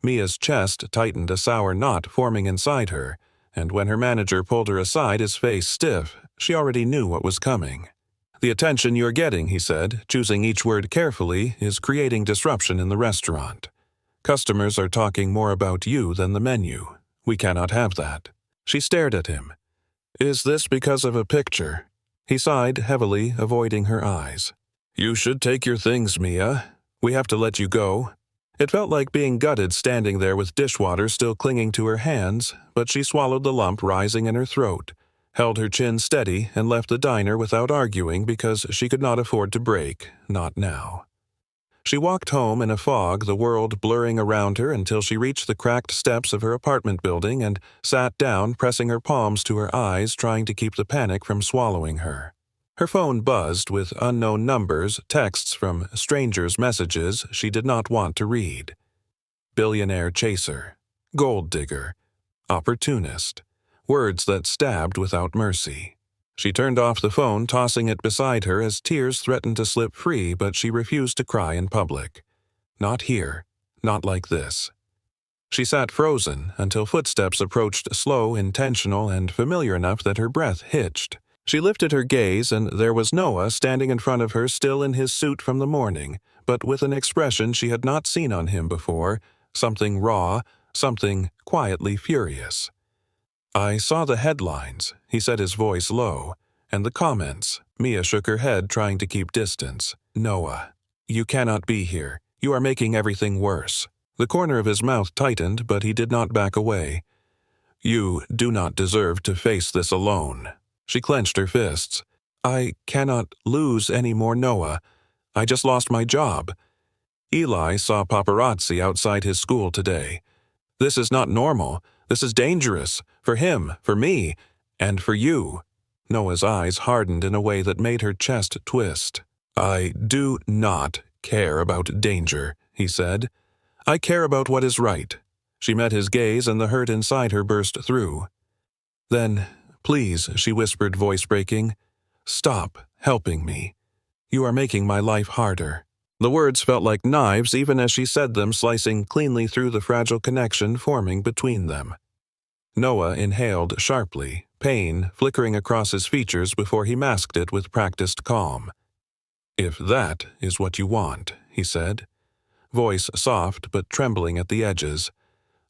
Mia's chest tightened, a sour knot forming inside her, and when her manager pulled her aside, his face stiff, she already knew what was coming. "The attention you're getting," he said, choosing each word carefully, "is creating disruption in the restaurant. Customers are talking more about you than the menu. We cannot have that." She stared at him. "Is this because of a picture?" He sighed heavily, avoiding her eyes. "You should take your things, Mia. We have to let you go." It felt like being gutted standing there with dishwater still clinging to her hands, but she swallowed the lump rising in her throat, held her chin steady, and left the diner without arguing because she could not afford to break, not now. She walked home in a fog, the world blurring around her until she reached the cracked steps of her apartment building and sat down, pressing her palms to her eyes, trying to keep the panic from swallowing her. Her phone buzzed with unknown numbers, texts from strangers' messages she did not want to read. Billionaire chaser, gold digger, opportunist, words that stabbed without mercy. She turned off the phone, tossing it beside her as tears threatened to slip free, but she refused to cry in public. Not here, not like this. She sat frozen until footsteps approached, slow, intentional, and familiar enough that her breath hitched. She lifted her gaze, and there was Noah standing in front of her, still in his suit from the morning, but with an expression she had not seen on him before, something raw, something quietly furious. "I saw the headlines," he said, his voice low, "and the comments." Mia shook her head, trying to keep distance. "Noah, you cannot be here. You are making everything worse." The corner of his mouth tightened, but he did not back away. "You do not deserve to face this alone." She clenched her fists. "I cannot lose any more, Noah. I just lost my job. Eli saw paparazzi outside his school today. This is not normal. This is dangerous. For him, for me, and for you." Noah's eyes hardened in a way that made her chest twist. "I do not care about danger," he said. "I care about what is right." She met his gaze, and the hurt inside her burst through. "Then, please," she whispered, voice breaking, "stop helping me. You are making my life harder." The words felt like knives even as she said them, slicing cleanly through the fragile connection forming between them. Noah inhaled sharply, pain flickering across his features before he masked it with practiced calm. "If that is what you want," he said. voice soft but trembling at the edges.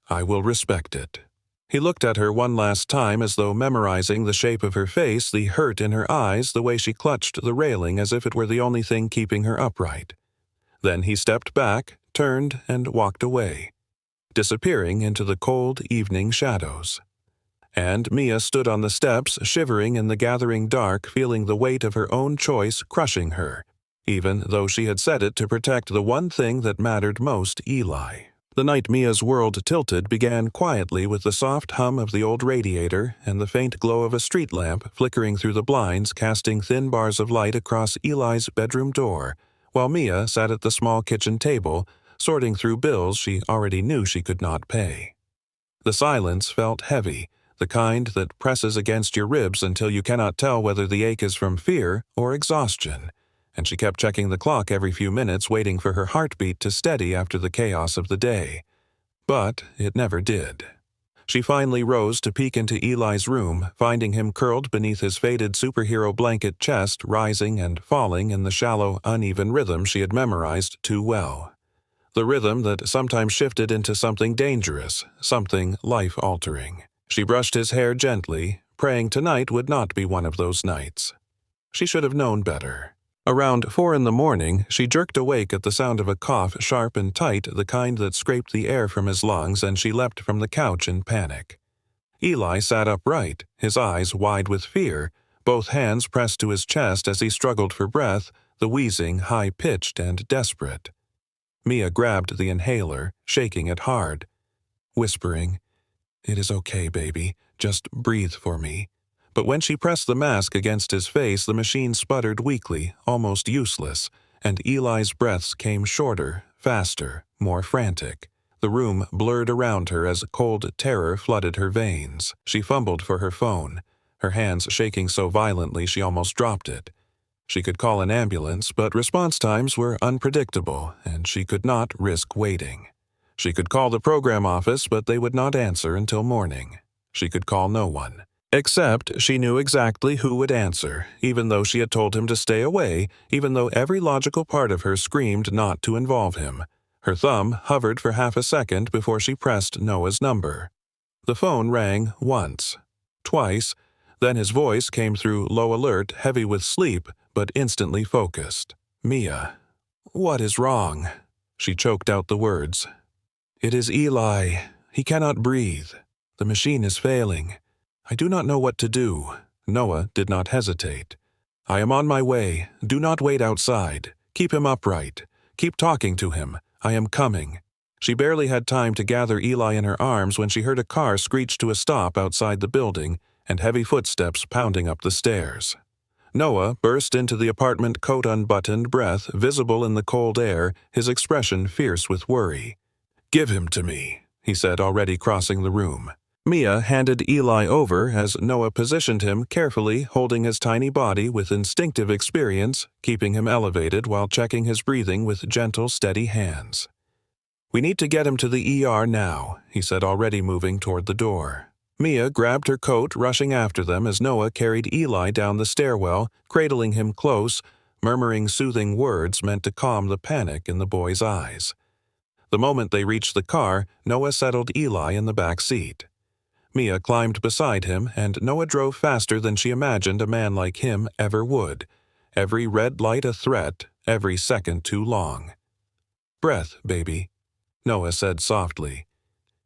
"I will respect it." He looked at her one last time as though memorizing the shape of her face, the hurt in her eyes, the way she clutched the railing as if it were the only thing keeping her upright. Then he stepped back, turned, and walked away, disappearing into the cold evening shadows. And Mia stood on the steps, shivering in the gathering dark, feeling the weight of her own choice crushing her, even though she had said it to protect the one thing that mattered most, Eli. The night Mia's world tilted began quietly with the soft hum of the old radiator and the faint glow of a street lamp flickering through the blinds, casting thin bars of light across Eli's bedroom door, while Mia sat at the small kitchen table, sorting through bills she already knew she could not pay. The silence felt heavy, the kind that presses against your ribs until you cannot tell whether the ache is from fear or exhaustion, and she kept checking the clock every few minutes, waiting for her heartbeat to steady after the chaos of the day. But it never did. She finally rose to peek into Eli's room, finding him curled beneath his faded superhero blanket chest, rising and falling in the shallow, uneven rhythm she had memorized too well. The rhythm that sometimes shifted into something dangerous, something life-altering. She brushed his hair gently, praying tonight would not be one of those nights. She should have known better. Around 4 in the morning, she jerked awake at the sound of a cough sharp and tight, the kind that scraped the air from his lungs, and she leapt from the couch in panic. Eli sat upright, his eyes wide with fear, both hands pressed to his chest as he struggled for breath, the wheezing high-pitched and desperate. Mia grabbed the inhaler, shaking it hard, whispering, "It is okay, baby. Just breathe for me." But when she pressed the mask against his face, the machine sputtered weakly, almost useless, and Eli's breaths came shorter, faster, more frantic. The room blurred around her as cold terror flooded her veins. She fumbled for her phone, her hands shaking so violently she almost dropped it. She could call an ambulance, but response times were unpredictable, and she could not risk waiting. She could call the program office, but they would not answer until morning. She could call no one. Except she knew exactly who would answer, even though she had told him to stay away, even though every logical part of her screamed not to involve him. Her thumb hovered for half a second before she pressed Noah's number. The phone rang once, twice, then his voice came through low alert, heavy with sleep, but instantly focused. "Mia, what is wrong?" She choked out the words. "It is Eli. He cannot breathe. The machine is failing. I do not know what to do." Noah did not hesitate. "I am on my way. Do not wait outside. Keep him upright. Keep talking to him. I am coming." She barely had time to gather Eli in her arms when she heard a car screech to a stop outside the building and heavy footsteps pounding up the stairs. Noah burst into the apartment, coat unbuttoned, breath visible in the cold air, his expression fierce with worry. "Give him to me," he said, already crossing the room. Mia handed Eli over as Noah positioned him carefully, holding his tiny body with instinctive experience, keeping him elevated while checking his breathing with gentle, steady hands. "We need to get him to the ER now," he said, already moving toward the door. Mia grabbed her coat, rushing after them as Noah carried Eli down the stairwell, cradling him close, murmuring soothing words meant to calm the panic in the boy's eyes. The moment they reached the car, Noah settled Eli in the back seat. Mia climbed beside him, and Noah drove faster than she imagined a man like him ever would. Every red light a threat, every second too long. "Breath, baby," Noah said softly.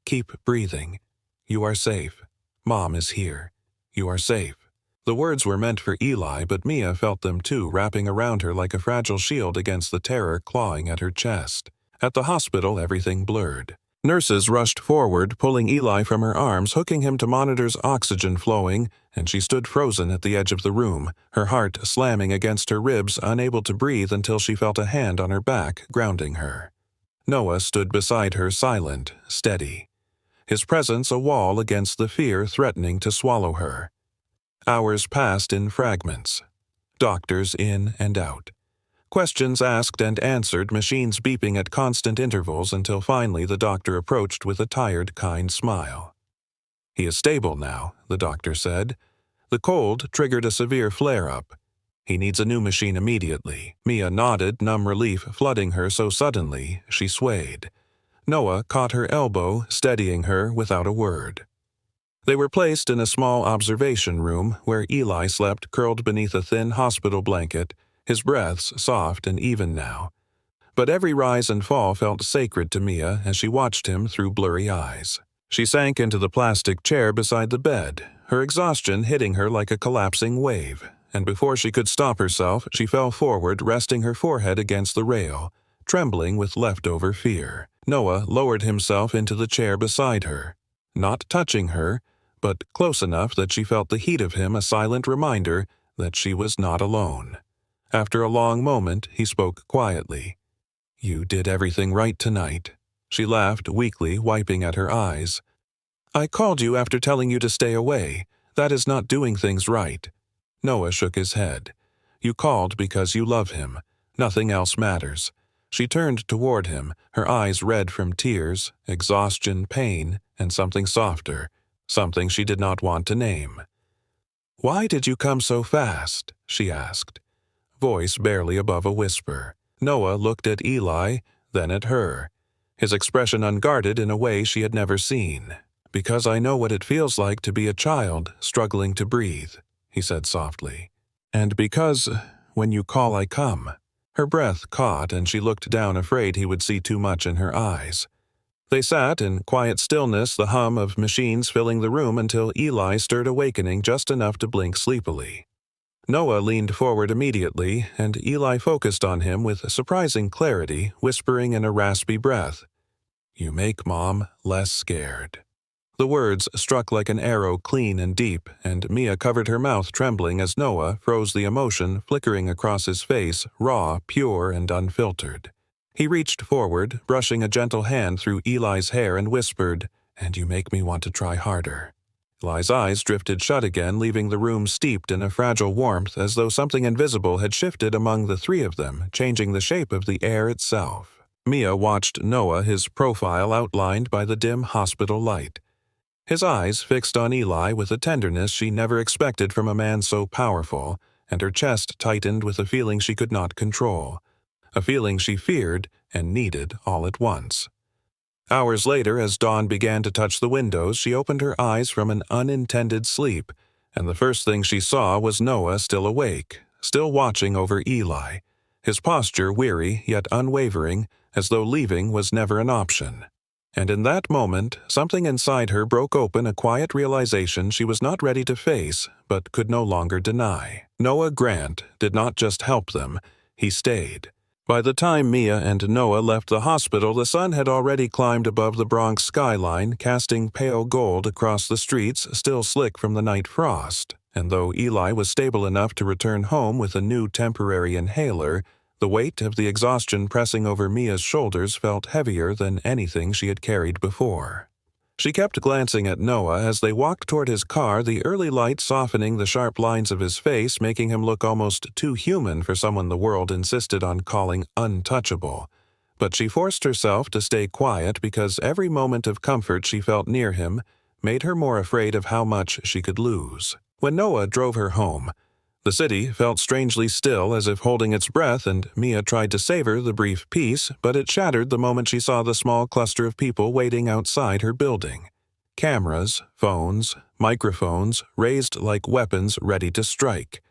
"Keep breathing. You are safe. Mom is here. You are safe." The words were meant for Eli, but Mia felt them too, wrapping around her like a fragile shield against the terror clawing at her chest. At the hospital, everything blurred. Nurses rushed forward, pulling Eli from her arms, hooking him to monitors, oxygen flowing, and she stood frozen at the edge of the room, her heart slamming against her ribs, unable to breathe until she felt a hand on her back, grounding her. Noah stood beside her, silent, steady. His presence a wall against the fear threatening to swallow her. Hours passed in fragments. Doctors in and out. Questions asked and answered, machines beeping at constant intervals until finally the doctor approached with a tired, kind smile. "He is stable now," the doctor said. "The cold triggered a severe flare-up. He needs a new machine immediately. Mia nodded, numb relief flooding her so suddenly she swayed. Noah caught her elbow, steadying her without a word. They were placed in a small observation room where Eli slept curled beneath a thin hospital blanket, his breaths soft and even now. But every rise and fall felt sacred to Mia as she watched him through blurry eyes. She sank into the plastic chair beside the bed, her exhaustion hitting her like a collapsing wave, and before she could stop herself, she fell forward, resting her forehead against the rail, trembling with leftover fear. Noah lowered himself into the chair beside her, not touching her, but close enough that she felt the heat of him, a silent reminder that she was not alone. After a long moment, he spoke quietly. "You did everything right tonight." She laughed weakly, wiping at her eyes. "I called you after telling you to stay away. That is not doing things right." Noah shook his head. "You called because you love him. Nothing else matters." She turned toward him, her eyes red from tears, exhaustion, pain, and something softer, something she did not want to name. "Why did you come so fast?" she asked, voice barely above a whisper. Noah looked at Eli, then at her, his expression unguarded in a way she had never seen. "Because I know what it feels like to be a child struggling to breathe," he said softly. "And because, when you call, I come." Her breath caught and she looked down, afraid he would see too much in her eyes. They sat in quiet stillness, the hum of machines filling the room until Eli stirred, awakening just enough to blink sleepily. Noah leaned forward immediately, and Eli focused on him with surprising clarity, whispering in a raspy breath, "You make Mom less scared." The words struck like an arrow, clean and deep, and Mia covered her mouth, trembling as Noah froze the emotion flickering across his face, raw, pure, and unfiltered. He reached forward, brushing a gentle hand through Eli's hair, and whispered, "And you make me want to try harder." Eli's eyes drifted shut again, leaving the room steeped in a fragile warmth, as though something invisible had shifted among the three of them, changing the shape of the air itself. Mia watched Noah, his profile outlined by the dim hospital light. His eyes fixed on Eli with a tenderness she never expected from a man so powerful, and her chest tightened with a feeling she could not control, a feeling she feared and needed all at once. Hours later, as dawn began to touch the windows, she opened her eyes from an unintended sleep, and the first thing she saw was Noah still awake, still watching over Eli, his posture weary yet unwavering, as though leaving was never an option. And in that moment, something inside her broke open, a quiet realization she was not ready to face, but could no longer deny. Noah Grant did not just help them, he stayed. By the time Mia and Noah left the hospital, the sun had already climbed above the Bronx skyline, casting pale gold across the streets, still slick from the night frost. And though Eli was stable enough to return home with a new temporary inhaler, the weight of the exhaustion pressing over Mia's shoulders felt heavier than anything she had carried before. She kept glancing at Noah as they walked toward his car, the early light softening the sharp lines of his face, making him look almost too human for someone the world insisted on calling untouchable. But she forced herself to stay quiet because every moment of comfort she felt near him made her more afraid of how much she could lose. When Noah drove her home, the city felt strangely still, as if holding its breath, and Mia tried to savor the brief peace, but it shattered the moment she saw the small cluster of people waiting outside her building. Cameras, phones, microphones, raised like weapons ready to strike.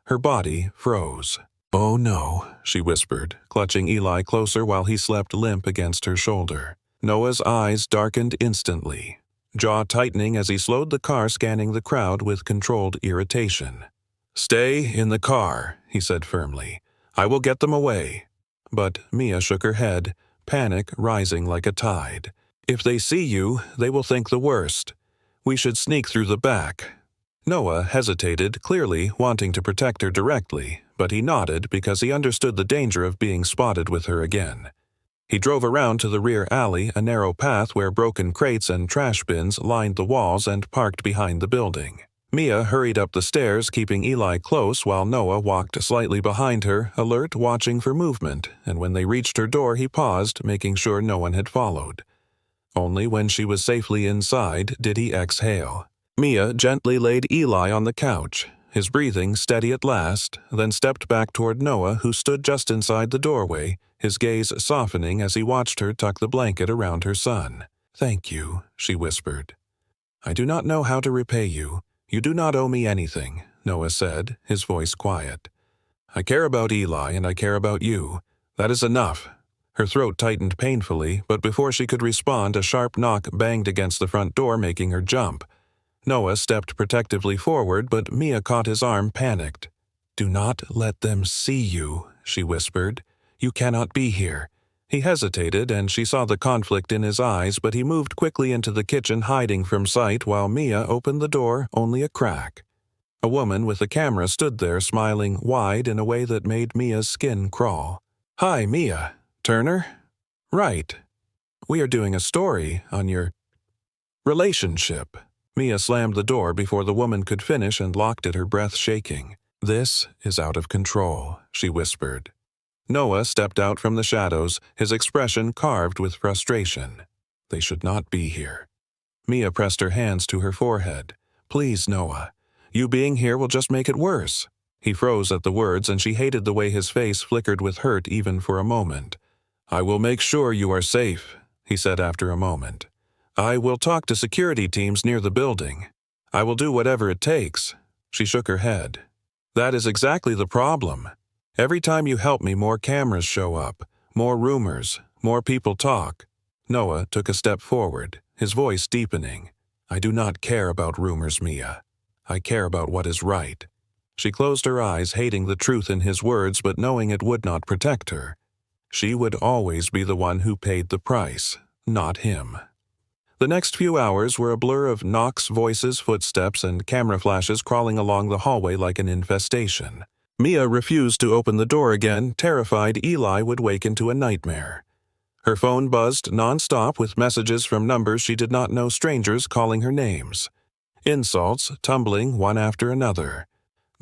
Her body froze. "Oh no," she whispered, clutching Eli closer while he slept limp against her shoulder. Noah's eyes darkened instantly, jaw tightening as he slowed the car, scanning the crowd with controlled irritation. "Stay in the car," he said firmly. "I will get them away." But Mia shook her head, panic rising like a tide. "If they see you, they will think the worst. We should sneak through the back." Noah hesitated, clearly wanting to protect her directly, but he nodded because he understood the danger of being spotted with her again. He drove around to the rear alley, a narrow path where broken crates and trash bins lined the walls, and parked behind the building. Mia hurried up the stairs, keeping Eli close while Noah walked slightly behind her, alert, watching for movement, and when they reached her door he paused, making sure no one had followed. Only when she was safely inside did he exhale. Mia gently laid Eli on the couch, his breathing steady at last, then stepped back toward Noah, who stood just inside the doorway, his gaze softening as he watched her tuck the blanket around her son. "Thank you," she whispered. "I do not know how to repay you. You do not owe me anything," Noah said, his voice quiet. "I care about Eli and I care about you. That is enough." Her throat tightened painfully, but before she could respond, a sharp knock banged against the front door, making her jump. Noah stepped protectively forward, but Mia caught his arm, panicked. "Do not let them see you," she whispered. "You cannot be here." He hesitated, and she saw the conflict in his eyes, but he moved quickly into the kitchen, hiding from sight, while Mia opened the door only a crack. A woman with a camera stood there, smiling wide in a way that made Mia's skin crawl. "Hi, Mia. Turner?" "Right. We are doing a story on your relationship." Mia slammed the door before the woman could finish and locked it, her breath shaking. "This is out of control," she whispered. Noah stepped out from the shadows, his expression carved with frustration. "They should not be here." Mia pressed her hands to her forehead. "Please, Noah. You being here will just make it worse." He froze at the words, and she hated the way his face flickered with hurt even for a moment. "I will make sure you are safe," he said after a moment. "I will talk to security teams near the building. I will do whatever it takes." She shook her head. "That is exactly the problem. Every time you help me, more cameras show up, more rumors, more people talk." Noah took a step forward, his voice deepening. "I do not care about rumors, Mia. I care about what is right." She closed her eyes, hating the truth in his words, but knowing it would not protect her. She would always be the one who paid the price, not him. The next few hours were a blur of knocks, voices, footsteps, and camera flashes crawling along the hallway like an infestation. Mia refused to open the door again, terrified Eli would wake into a nightmare. Her phone buzzed nonstop with messages from numbers she did not know, strangers calling her names. Insults tumbling one after another.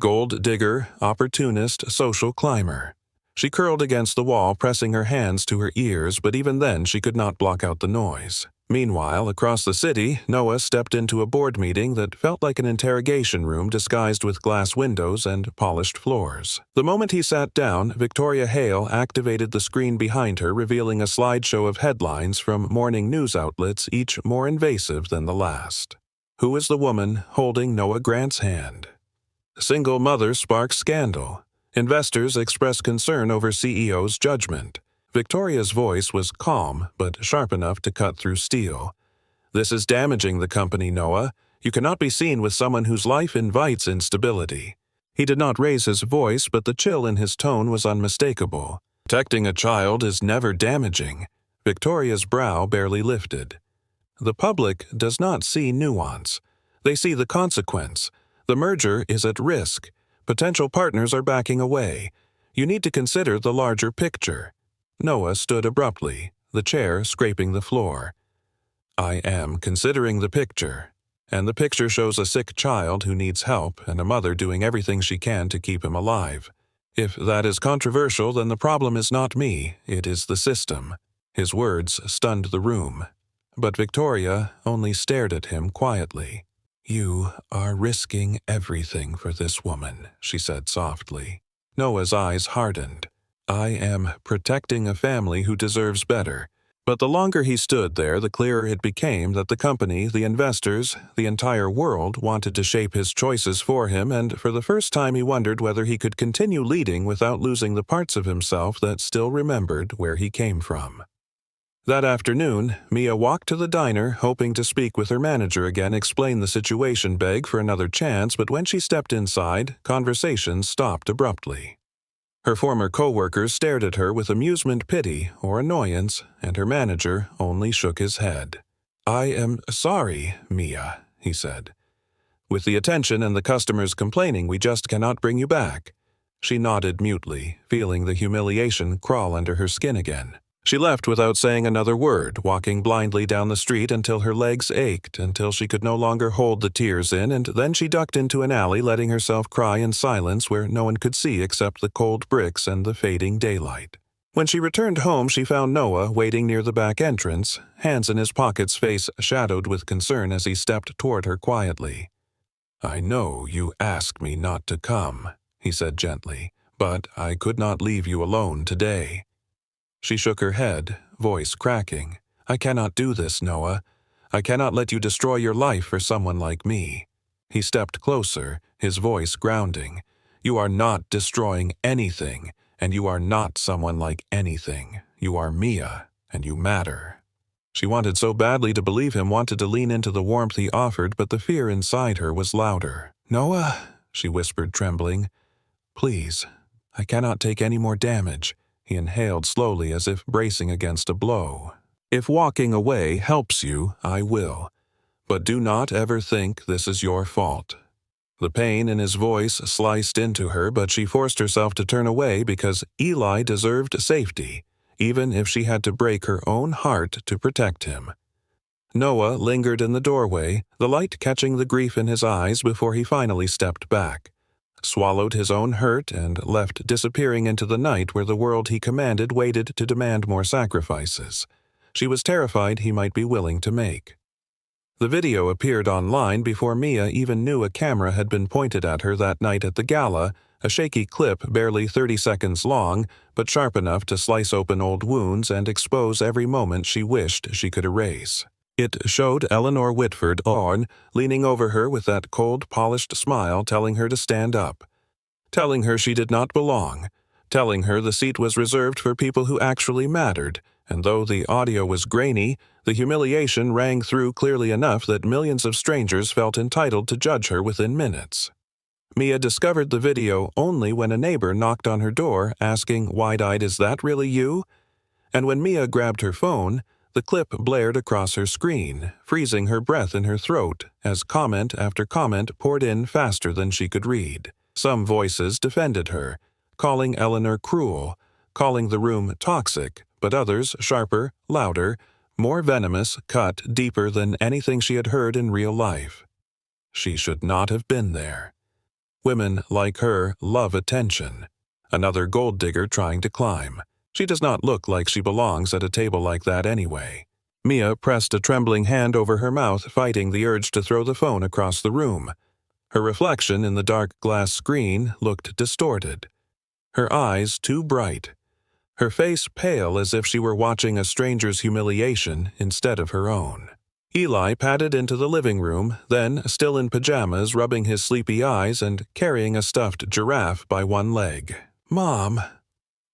Gold digger, opportunist, social climber. She curled against the wall, pressing her hands to her ears, but even then she could not block out the noise. Meanwhile, across the city, Noah stepped into a board meeting that felt like an interrogation room disguised with glass windows and polished floors. The moment he sat down, Victoria Hale activated the screen behind her, revealing a slideshow of headlines from morning news outlets, each more invasive than the last. Who is the woman holding Noah Grant's hand? Single mother sparks scandal. Investors express concern over CEO's judgment. Victoria's voice was calm, but sharp enough to cut through steel. "This is damaging the company, Noah. You cannot be seen with someone whose life invites instability." He did not raise his voice, but the chill in his tone was unmistakable. "Protecting a child is never damaging." Victoria's brow barely lifted. "The public does not see nuance. They see the consequence. The merger is at risk. Potential partners are backing away. You need to consider the larger picture." Noah stood abruptly, the chair scraping the floor. "I am considering the picture, and the picture shows a sick child who needs help and a mother doing everything she can to keep him alive. If that is controversial, then the problem is not me, it is the system." His words stunned the room, but Victoria only stared at him quietly. "You are risking everything for this woman," she said softly. Noah's eyes hardened. "I am protecting a family who deserves better." But the longer he stood there, the clearer it became that the company, the investors, the entire world wanted to shape his choices for him, and for the first time he wondered whether he could continue leading without losing the parts of himself that still remembered where he came from. That afternoon, Mia walked to the diner, hoping to speak with her manager again, explain the situation, beg for another chance, but when she stepped inside, conversation stopped abruptly. Her former co-workers stared at her with amusement, pity, or annoyance, and her manager only shook his head. "I am sorry, Mia," he said. "With the attention and the customers complaining, we just cannot bring you back." She nodded mutely, feeling the humiliation crawl under her skin again. She left without saying another word, walking blindly down the street until her legs ached, until she could no longer hold the tears in, and then she ducked into an alley, letting herself cry in silence where no one could see except the cold bricks and the fading daylight. When she returned home, she found Noah waiting near the back entrance, hands in his pockets, face shadowed with concern as he stepped toward her quietly. "I know you asked me not to come," he said gently, "but I could not leave you alone today." She shook her head, voice cracking. "I cannot do this, Noah. I cannot let you destroy your life for someone like me." He stepped closer, his voice grounding. "You are not destroying anything, and you are not someone like anything. You are Mia, and you matter." She wanted so badly to believe him, wanted to lean into the warmth he offered, but the fear inside her was louder. "Noah," she whispered, trembling. "Please, I cannot take any more damage." He inhaled slowly as if bracing against a blow. "If walking away helps you, I will. But do not ever think this is your fault." The pain in his voice sliced into her, but she forced herself to turn away because Eli deserved safety, even if she had to break her own heart to protect him. Noah lingered in the doorway, the light catching the grief in his eyes before he finally stepped back, swallowed his own hurt, and left, disappearing into the night where the world he commanded waited to demand more sacrifices. She was terrified he might be willing to make. The video appeared online before Mia even knew a camera had been pointed at her that night at the gala, a shaky clip barely 30 seconds long, but sharp enough to slice open old wounds and expose every moment she wished she could erase. It showed Eleanor Whitford on, leaning over her with that cold, polished smile, telling her to stand up, telling her she did not belong, telling her the seat was reserved for people who actually mattered, and though the audio was grainy, the humiliation rang through clearly enough that millions of strangers felt entitled to judge her within minutes. Mia discovered the video only when a neighbor knocked on her door asking, "Wide-eyed, is that really you?" And when Mia grabbed her phone, the clip blared across her screen, freezing her breath in her throat as comment after comment poured in faster than she could read. Some voices defended her, calling Eleanor cruel, calling the room toxic, but others sharper, louder, more venomous, cut deeper than anything she had heard in real life. She should not have been there. Women like her love attention. Another gold digger trying to climb. She does not look like she belongs at a table like that anyway. Mia pressed a trembling hand over her mouth, fighting the urge to throw the phone across the room. Her reflection in the dark glass screen looked distorted. Her eyes too bright. Her face pale as if she were watching a stranger's humiliation instead of her own. Eli padded into the living room, then, still in pajamas, rubbing his sleepy eyes and carrying a stuffed giraffe by one leg. "Mom,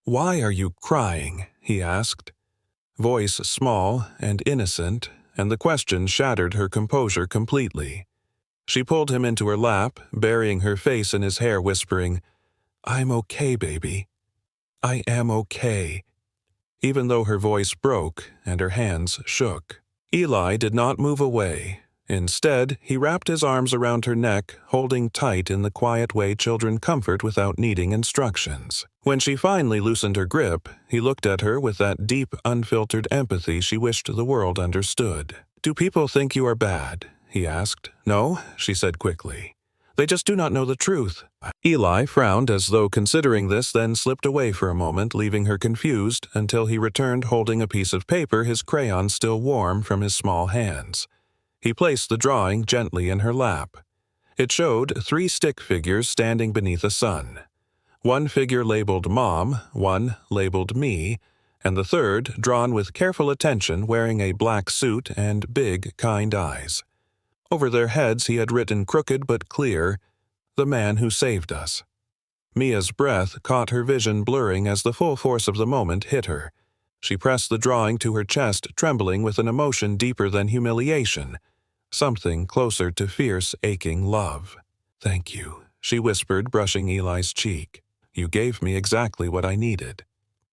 why are you crying?" he asked. Voice small and innocent, and the question shattered her composure completely. She pulled him into her lap, burying her face in his hair, whispering, "I'm okay, baby. I am okay," even though her voice broke and her hands shook. Eli did not move away. Instead, he wrapped his arms around her neck, holding tight in the quiet way children comfort without needing instructions. When she finally loosened her grip, he looked at her with that deep, unfiltered empathy she wished the world understood. "Do people think you are bad?" he asked. "No," she said quickly. "They just do not know the truth." Eli frowned as though considering this, then slipped away for a moment, leaving her confused until he returned holding a piece of paper, his crayon still warm from his small hands. He placed the drawing gently in her lap. It showed 3 stick figures standing beneath a sun. One figure labeled Mom, one labeled Me, and the third, drawn with careful attention, wearing a black suit and big, kind eyes. Over their heads he had written crooked but clear, "The man who saved us." Mia's breath caught her vision blurring as the full force of the moment hit her. She pressed the drawing to her chest, trembling with an emotion deeper than humiliation, something closer to fierce, aching love. "Thank you," she whispered, brushing Eli's cheek. "You gave me exactly what I needed."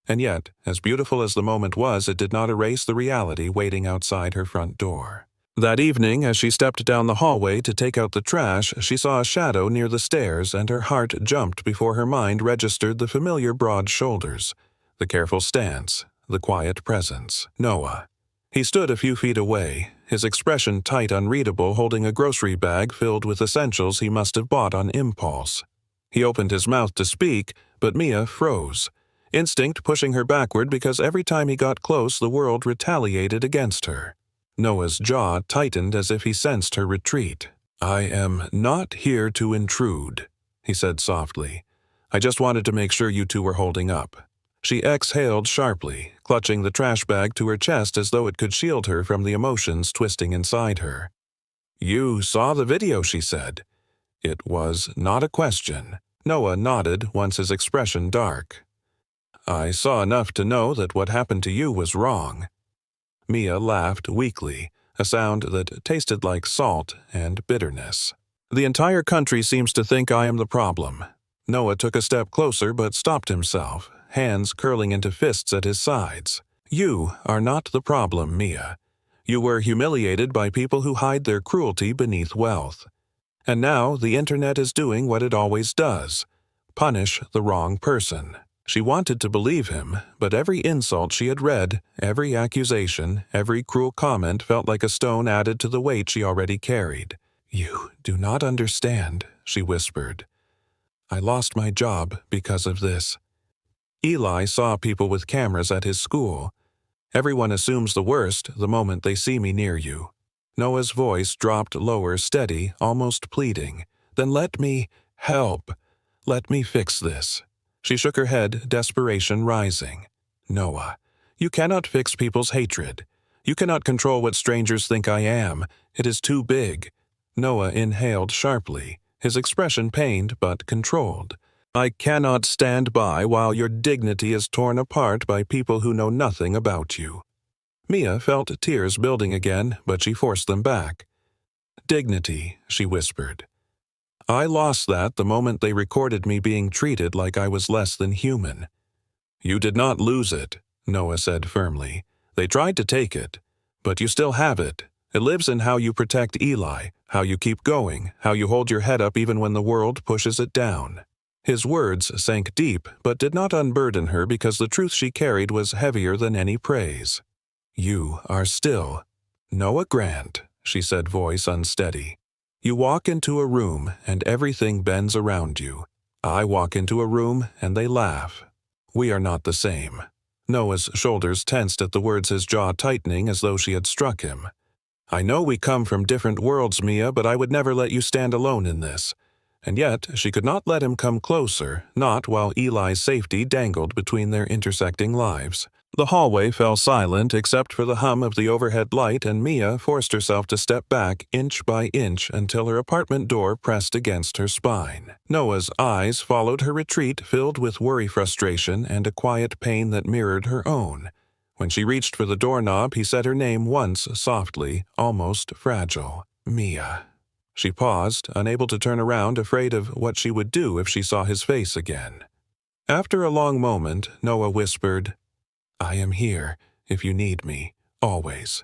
And yet, as beautiful as the moment was, it did not erase the reality waiting outside her front door. That evening, as she stepped down the hallway to take out the trash, she saw a shadow near the stairs, and her heart jumped before her mind registered the familiar broad shoulders, the careful stance, the quiet presence. Noah. He stood a few feet away, his expression tight, unreadable, holding a grocery bag filled with essentials he must have bought on impulse. He opened his mouth to speak, but Mia froze, instinct pushing her backward because every time he got close the world retaliated against her. Noah's jaw tightened as if he sensed her retreat. "I am not here to intrude," he said softly. "I just wanted to make sure you two were holding up." She exhaled sharply, clutching the trash bag to her chest as though it could shield her from the emotions twisting inside her. "You saw the video," she said. It was not a question. Noah nodded, once his expression dark. "I saw enough to know that what happened to you was wrong." Mia laughed weakly, a sound that tasted like salt and bitterness. "The entire country seems to think I am the problem." Noah took a step closer but stopped himself, hands curling into fists at his sides. "You are not the problem, Mia. You were humiliated by people who hide their cruelty beneath wealth. And now the internet is doing what it always does: punish the wrong person." She wanted to believe him, but every insult she had read, every accusation, every cruel comment felt like a stone added to the weight she already carried. "You do not understand," she whispered. "I lost my job because of this." Eli saw people with cameras at his school. "Everyone assumes the worst the moment they see me near you." Noah's voice dropped lower, steady, almost pleading. "Then let me help. Let me fix this." She shook her head, desperation rising. "Noah, you cannot fix people's hatred. You cannot control what strangers think I am. It is too big." Noah inhaled sharply, his expression pained but controlled. "I cannot stand by while your dignity is torn apart by people who know nothing about you." Mia felt tears building again, but she forced them back. "Dignity," she whispered. "I lost that the moment they recorded me being treated like I was less than human." "You did not lose it," Noah said firmly. "They tried to take it, but you still have it. It lives in how you protect Eli, how you keep going, how you hold your head up even when the world pushes it down." His words sank deep but did not unburden her because the truth she carried was heavier than any praise. "You are still Noah Grant," she said, voice unsteady. "You walk into a room and everything bends around you. I walk into a room and they laugh. We are not the same." Noah's shoulders tensed at the words, his jaw tightening as though she had struck him. "I know we come from different worlds, Mia, but I would never let you stand alone in this." And yet she could not let him come closer, not while Eli's safety dangled between their intersecting lives. The hallway fell silent except for the hum of the overhead light, and Mia forced herself to step back inch by inch until her apartment door pressed against her spine. Noah's eyes followed her retreat, filled with worry, frustration, and a quiet pain that mirrored her own. When she reached for the doorknob, he said her name once, softly, almost fragile. "Mia." She paused, unable to turn around, afraid of what she would do if she saw his face again. After a long moment, Noah whispered, "I am here, if you need me, always."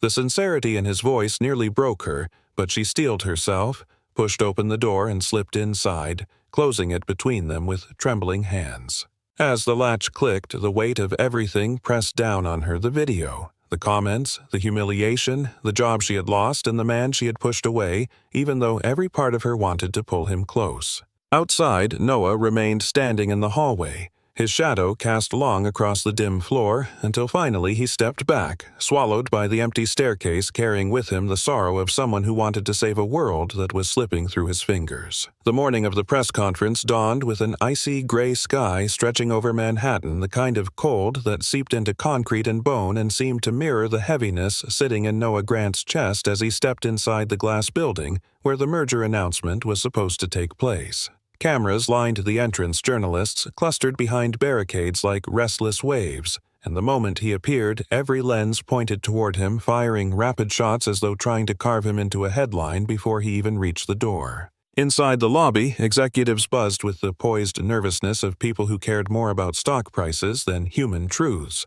The sincerity in his voice nearly broke her, but she steeled herself, pushed open the door and slipped inside, closing it between them with trembling hands. As the latch clicked, the weight of everything pressed down on her: the video, the comments, the humiliation, the job she had lost, and the man she had pushed away, even though every part of her wanted to pull him close. Outside, Noah remained standing in the hallway, his shadow cast long across the dim floor, until finally he stepped back, swallowed by the empty staircase, carrying with him the sorrow of someone who wanted to save a world that was slipping through his fingers. The morning of the press conference dawned with an icy gray sky stretching over Manhattan, the kind of cold that seeped into concrete and bone and seemed to mirror the heaviness sitting in Noah Grant's chest as he stepped inside the glass building where the merger announcement was supposed to take place. Cameras lined the entrance, journalists clustered behind barricades like restless waves, and the moment he appeared, every lens pointed toward him, firing rapid shots as though trying to carve him into a headline before he even reached the door. Inside the lobby, executives buzzed with the poised nervousness of people who cared more about stock prices than human truths,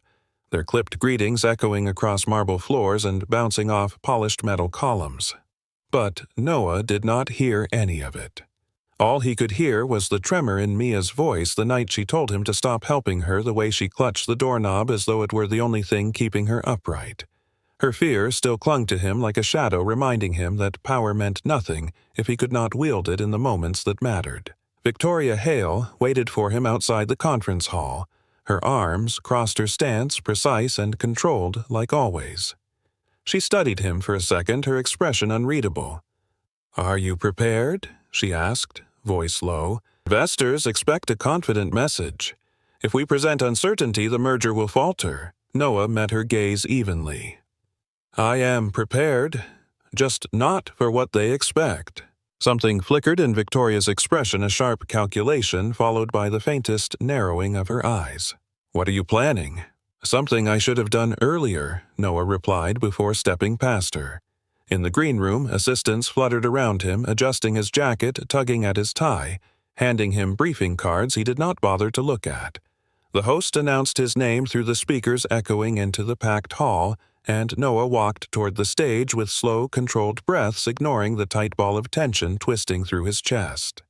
their clipped greetings echoing across marble floors and bouncing off polished metal columns. But Noah did not hear any of it. All he could hear was the tremor in Mia's voice the night she told him to stop helping her, the way she clutched the doorknob as though it were the only thing keeping her upright. Her fear still clung to him like a shadow, reminding him that power meant nothing if he could not wield it in the moments that mattered. Victoria Hale waited for him outside the conference hall. Her arms crossed her stance, precise and controlled like always. She studied him for a second, her expression unreadable. "Are you prepared?" she asked, voice low. "Investors expect a confident message. If we present uncertainty, the merger will falter." Noah met her gaze evenly. "I am prepared, just not for what they expect." Something flickered in Victoria's expression, a sharp calculation followed by the faintest narrowing of her eyes. "What are you planning?" "Something I should have done earlier," Noah replied before stepping past her. In the green room, assistants fluttered around him, adjusting his jacket, tugging at his tie, handing him briefing cards he did not bother to look at. The host announced his name through the speakers echoing into the packed hall, and Noah walked toward the stage with slow, controlled breaths, ignoring the tight ball of tension twisting through his chest.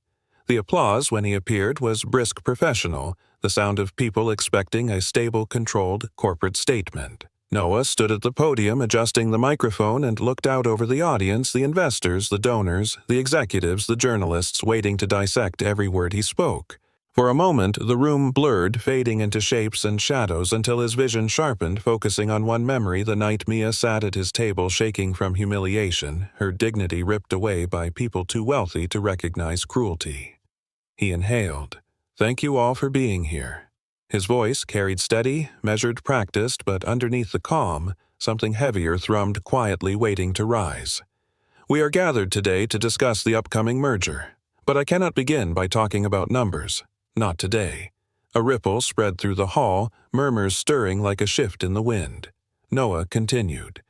The applause when he appeared was brisk professional, the sound of people expecting a stable, controlled corporate statement. Noah stood at the podium adjusting the microphone and looked out over the audience, the investors, the donors, the executives, the journalists waiting to dissect every word he spoke. For a moment, the room blurred, fading into shapes and shadows until his vision sharpened, focusing on one memory: the night Mia sat at his table shaking from humiliation, her dignity ripped away by people too wealthy to recognize cruelty. He inhaled. "Thank you all for being here." His voice carried steady, measured, practiced, but underneath the calm, something heavier thrummed quietly, waiting to rise. "We are gathered today to discuss the upcoming merger, but I cannot begin by talking about numbers. Not today." A ripple spread through the hall, murmurs stirring like a shift in the wind. Noah continued.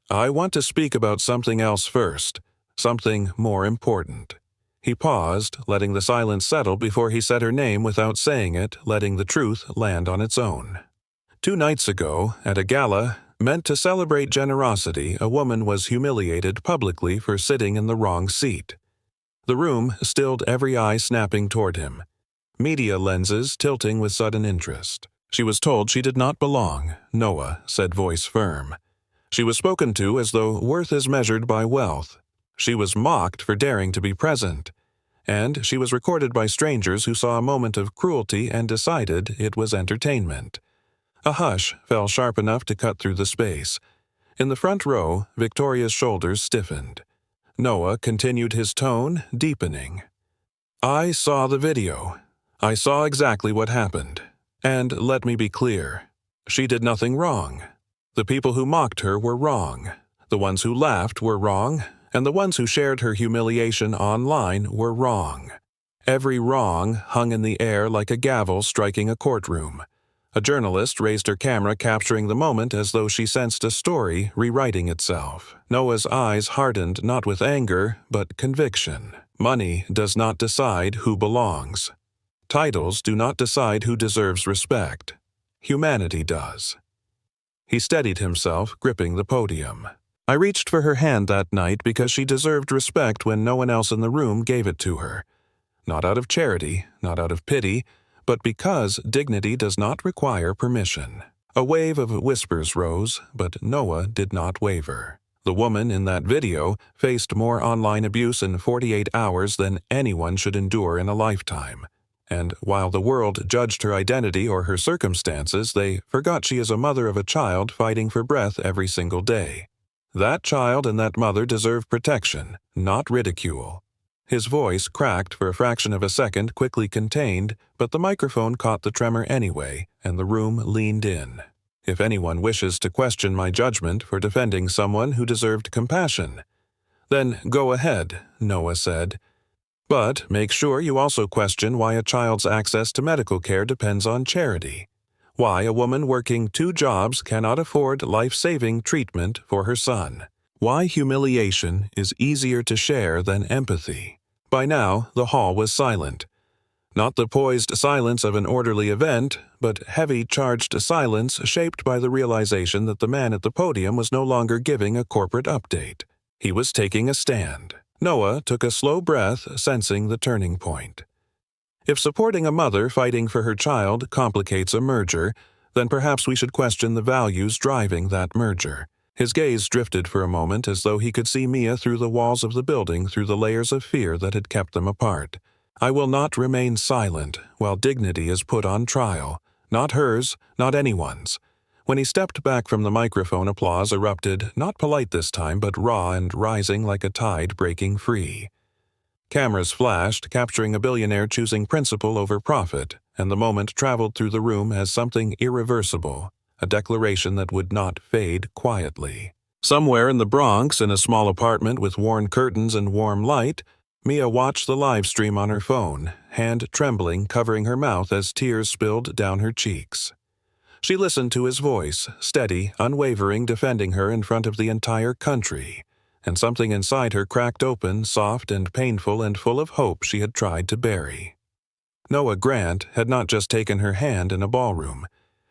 "I want to speak about something else first, something more important." He paused, letting the silence settle before he said her name without saying it, letting the truth land on its own. 2 nights ago, at a gala meant to celebrate generosity, a woman was humiliated publicly for sitting in the wrong seat. The room stilled, every eye snapping toward him, media lenses tilting with sudden interest. She was told she did not belong, Noah said, voice firm. She was spoken to as though worth is measured by wealth. She was mocked for daring to be present. And she was recorded by strangers who saw a moment of cruelty and decided it was entertainment. A hush fell sharp enough to cut through the space. In the front row, Victoria's shoulders stiffened. Noah continued, his tone deepening. "I saw the video. I saw exactly what happened. And let me be clear. She did nothing wrong. The people who mocked her were wrong. The ones who laughed were wrong, and the ones who shared her humiliation online were wrong. Every wrong hung in the air like a gavel striking a courtroom. A journalist raised her camera, capturing the moment as though she sensed a story rewriting itself. Noah's eyes hardened, not with anger, but conviction. Money does not decide who belongs. Titles do not decide who deserves respect. Humanity does. He steadied himself, gripping the podium. I reached for her hand that night because she deserved respect when no one else in the room gave it to her. Not out of charity, not out of pity, but because dignity does not require permission. A wave of whispers rose, but Noah did not waver. The woman in that video faced more online abuse in 48 hours than anyone should endure in a lifetime. And while the world judged her identity or her circumstances, they forgot she is a mother of a child fighting for breath every single day. That child and that mother deserve protection, not ridicule. His voice cracked for a fraction of a second, quickly contained, but the microphone caught the tremor anyway, and the room leaned in. If anyone wishes to question my judgment for defending someone who deserved compassion, then go ahead, Noah said. But make sure you also question why a child's access to medical care depends on charity. Why a woman working 2 jobs cannot afford life-saving treatment for her son. Why humiliation is easier to share than empathy. By now, the hall was silent. Not the poised silence of an orderly event, but heavy, charged silence shaped by the realization that the man at the podium was no longer giving a corporate update. He was taking a stand. Noah took a slow breath, sensing the turning point. If supporting a mother fighting for her child complicates a merger, then perhaps we should question the values driving that merger. His gaze drifted for a moment as though he could see Mia through the walls of the building, through the layers of fear that had kept them apart. I will not remain silent while dignity is put on trial. Not hers, not anyone's. When he stepped back from the microphone, applause erupted, not polite this time, but raw and rising like a tide breaking free. Cameras flashed, capturing a billionaire choosing principle over profit, and the moment traveled through the room as something irreversible, a declaration that would not fade quietly. Somewhere in the Bronx, in a small apartment with worn curtains and warm light, Mia watched the live stream on her phone, hand trembling, covering her mouth as tears spilled down her cheeks. She listened to his voice, steady, unwavering, defending her in front of the entire country, and something inside her cracked open, soft and painful and full of hope she had tried to bury. Noah Grant had not just taken her hand in a ballroom.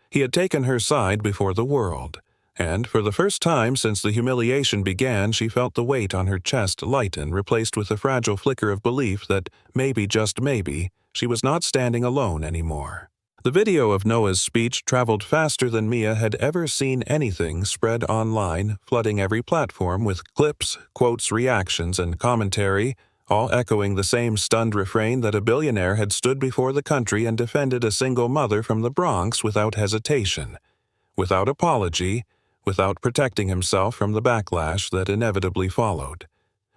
He had taken her side before the world, and for the first time since the humiliation began, she felt the weight on her chest lighten, replaced with a fragile flicker of belief that maybe, just maybe, she was not standing alone anymore. The video of Noah's speech traveled faster than Mia had ever seen anything spread online, flooding every platform with clips, quotes, reactions, and commentary, all echoing the same stunned refrain that a billionaire had stood before the country and defended a single mother from the Bronx without hesitation, without apology, without protecting himself from the backlash that inevitably followed.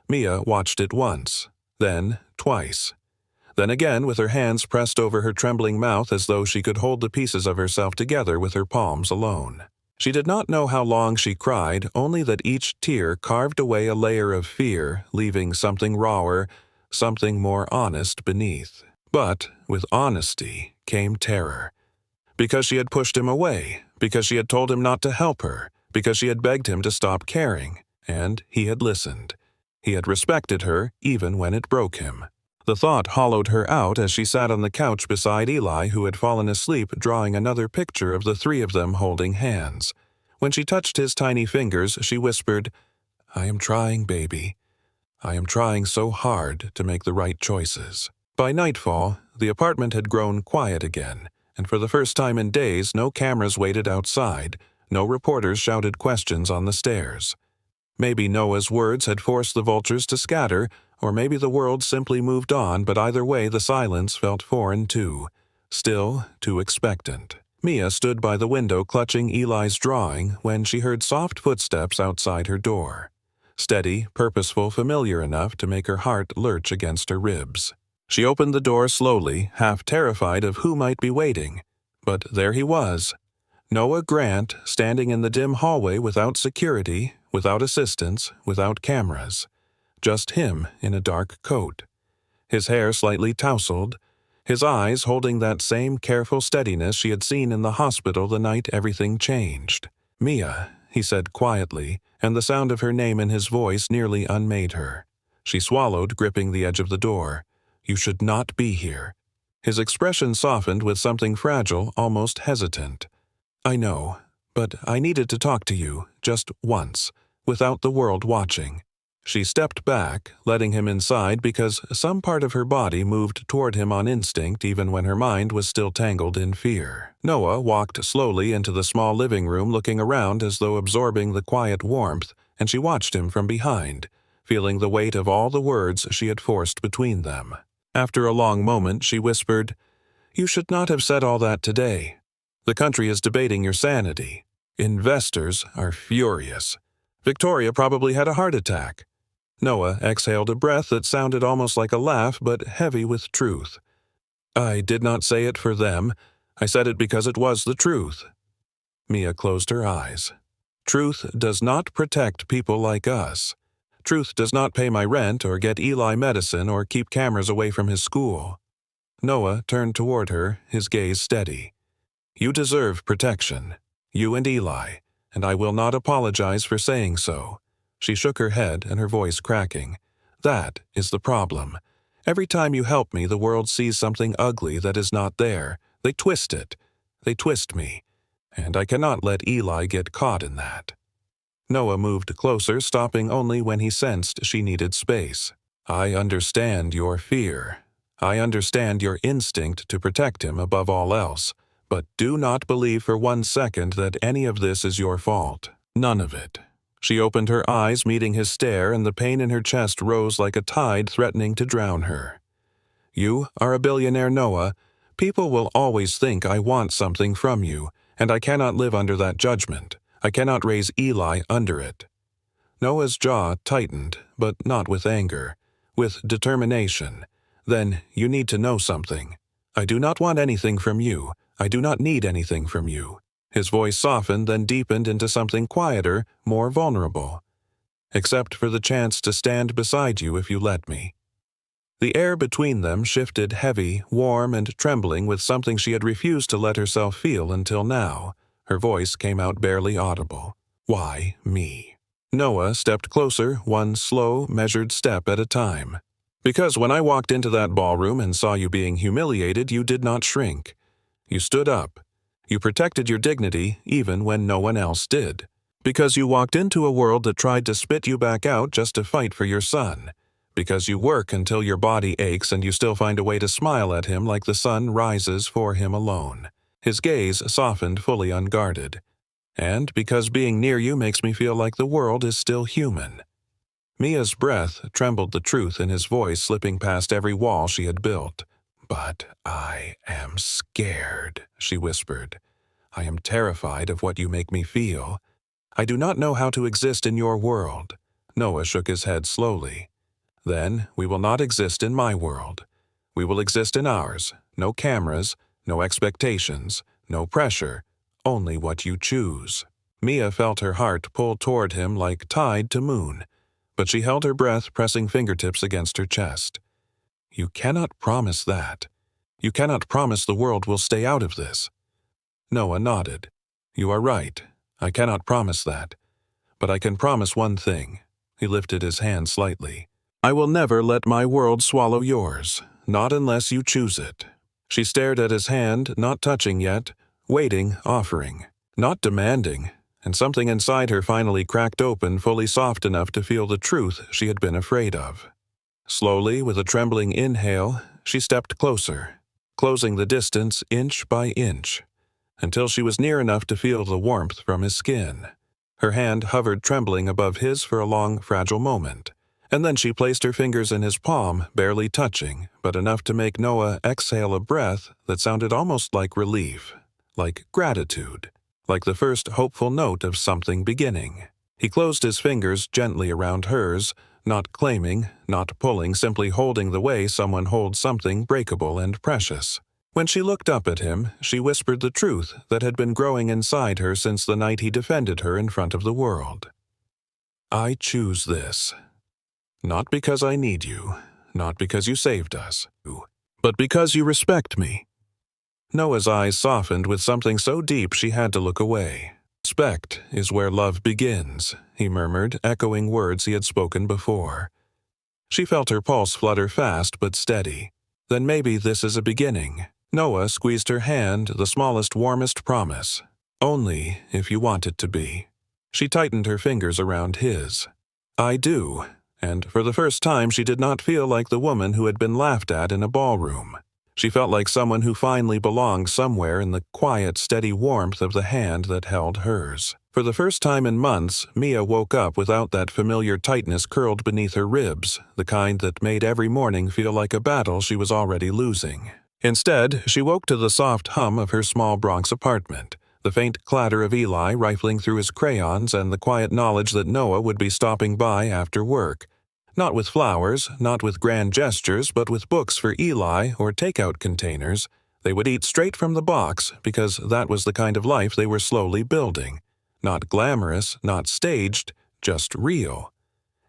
Mia watched it once, then twice. Then again with her hands pressed over her trembling mouth as though she could hold the pieces of herself together with her palms alone. She did not know how long she cried, only that each tear carved away a layer of fear, leaving something rawer, something more honest beneath. But with honesty came terror. Because she had pushed him away, because she had told him not to help her, because she had begged him to stop caring, and he had listened. He had respected her even when it broke him. The thought hollowed her out as she sat on the couch beside Eli, who had fallen asleep, drawing another picture of the three of them holding hands. When she touched his tiny fingers, she whispered, "I am trying, baby. I am trying so hard to make the right choices." By nightfall, the apartment had grown quiet again, and for the first time in days, no cameras waited outside, no reporters shouted questions on the stairs. Maybe Noah's words had forced the vultures to scatter, or maybe the world simply moved on, but either way the silence felt foreign too, still too expectant. Mia stood by the window clutching Eli's drawing when she heard soft footsteps outside her door. Steady, purposeful, familiar enough to make her heart lurch against her ribs. She opened the door slowly, half terrified of who might be waiting. But there he was, Noah Grant, standing in the dim hallway without security, without assistance, without cameras. Just him in a dark coat. His hair slightly tousled, his eyes holding that same careful steadiness she had seen in the hospital the night everything changed. "Mia," he said quietly, and the sound of her name in his voice nearly unmade her. She swallowed, gripping the edge of the door. "You should not be here." His expression softened with something fragile, almost hesitant. "I know, but I needed to talk to you, just once, without the world watching." She stepped back, letting him inside because some part of her body moved toward him on instinct even when her mind was still tangled in fear. Noah walked slowly into the small living room, looking around as though absorbing the quiet warmth, and she watched him from behind, feeling the weight of all the words she had forced between them. After a long moment, she whispered, "You should not have said all that today. The country is debating your sanity. Investors are furious. Victoria probably had a heart attack." Noah exhaled a breath that sounded almost like a laugh, but heavy with truth. "I did not say it for them. I said it because it was the truth." Mia closed her eyes. "Truth does not protect people like us. Truth does not pay my rent or get Eli medicine or keep cameras away from his school." Noah turned toward her, his gaze steady. "You deserve protection. You and Eli, and I will not apologize for saying so." She shook her head and her voice cracking. "That is the problem. Every time you help me, the world sees something ugly that is not there. They twist it. They twist me. And I cannot let Eli get caught in that." Noah moved closer, stopping only when he sensed she needed space. "I understand your fear. I understand your instinct to protect him above all else. But do not believe for 1 second that any of this is your fault. None of it." She opened her eyes, meeting his stare, and the pain in her chest rose like a tide threatening to drown her. "You are a billionaire, Noah. People will always think I want something from you, And I cannot live under that judgment. I cannot raise Eli under it." Noah's jaw tightened, but not with anger, with determination. "Then you need to know something. I do not want anything from you. I do not need anything from you." His voice softened, then deepened into something quieter, more vulnerable. "Except for the chance to stand beside you if you let me." The air between them shifted heavy, warm, and trembling with something she had refused to let herself feel until now. Her voice came out barely audible. "Why me?" Noah stepped closer, one slow, measured step at a time. "Because when I walked into that ballroom and saw you being humiliated, you did not shrink. You stood up. You protected your dignity even when no one else did. Because you walked into a world that tried to spit you back out just to fight for your son. Because you work until your body aches and you still find a way to smile at him like the sun rises for him alone." His gaze softened, fully unguarded. "And because being near you makes me feel like the world is still human." Mia's breath trembled, the truth in his voice slipping past every wall she had built. "But I am scared," she whispered. "I am terrified of what you make me feel. I do not know how to exist in your world." Noah shook his head slowly. "Then we will not exist in my world. We will exist in ours. No cameras, no expectations, no pressure, only what you choose." Mia felt her heart pull toward him like tide to moon, but she held her breath, pressing fingertips against her chest. "You cannot promise that. You cannot promise the world will stay out of this." Noah nodded. "You are right. I cannot promise that. But I can promise one thing." He lifted his hand slightly. "I will never let my world swallow yours, not unless you choose it." She stared at his hand, not touching yet, waiting, offering, not demanding, and something inside her finally cracked open, fully soft enough to feel the truth she had been afraid of. Slowly, with a trembling inhale, she stepped closer, closing the distance inch by inch, until she was near enough to feel the warmth from his skin. Her hand hovered trembling above his for a long, fragile moment, and then she placed her fingers in his palm, barely touching, but enough to make Noah exhale a breath that sounded almost like relief, like gratitude, like the first hopeful note of something beginning. He closed his fingers gently around hers, not claiming, not pulling, simply holding the way someone holds something breakable and precious. When she looked up at him, she whispered the truth that had been growing inside her since the night he defended her in front of the world. "I choose this. Not because I need you, not because you saved us, but because you respect me." Noah's eyes softened with something so deep she had to look away. "Respect is where love begins," he murmured, echoing words he had spoken before. She felt her pulse flutter fast but steady. "Then maybe this is a beginning." Noah squeezed her hand, the smallest, warmest promise. "Only if you want it to be." She tightened her fingers around his. "I do." And for the first time she did not feel like the woman who had been laughed at in a ballroom. She felt like someone who finally belonged somewhere in the quiet, steady warmth of the hand that held hers. For the first time in months, Mia woke up without that familiar tightness curled beneath her ribs, the kind that made every morning feel like a battle she was already losing. Instead, she woke to the soft hum of her small Bronx apartment, the faint clatter of Eli rifling through his crayons, and the quiet knowledge that Noah would be stopping by after work. Not with flowers, not with grand gestures, but with books for Eli or takeout containers. They would eat straight from the box because that was the kind of life they were slowly building. Not glamorous, not staged, just real.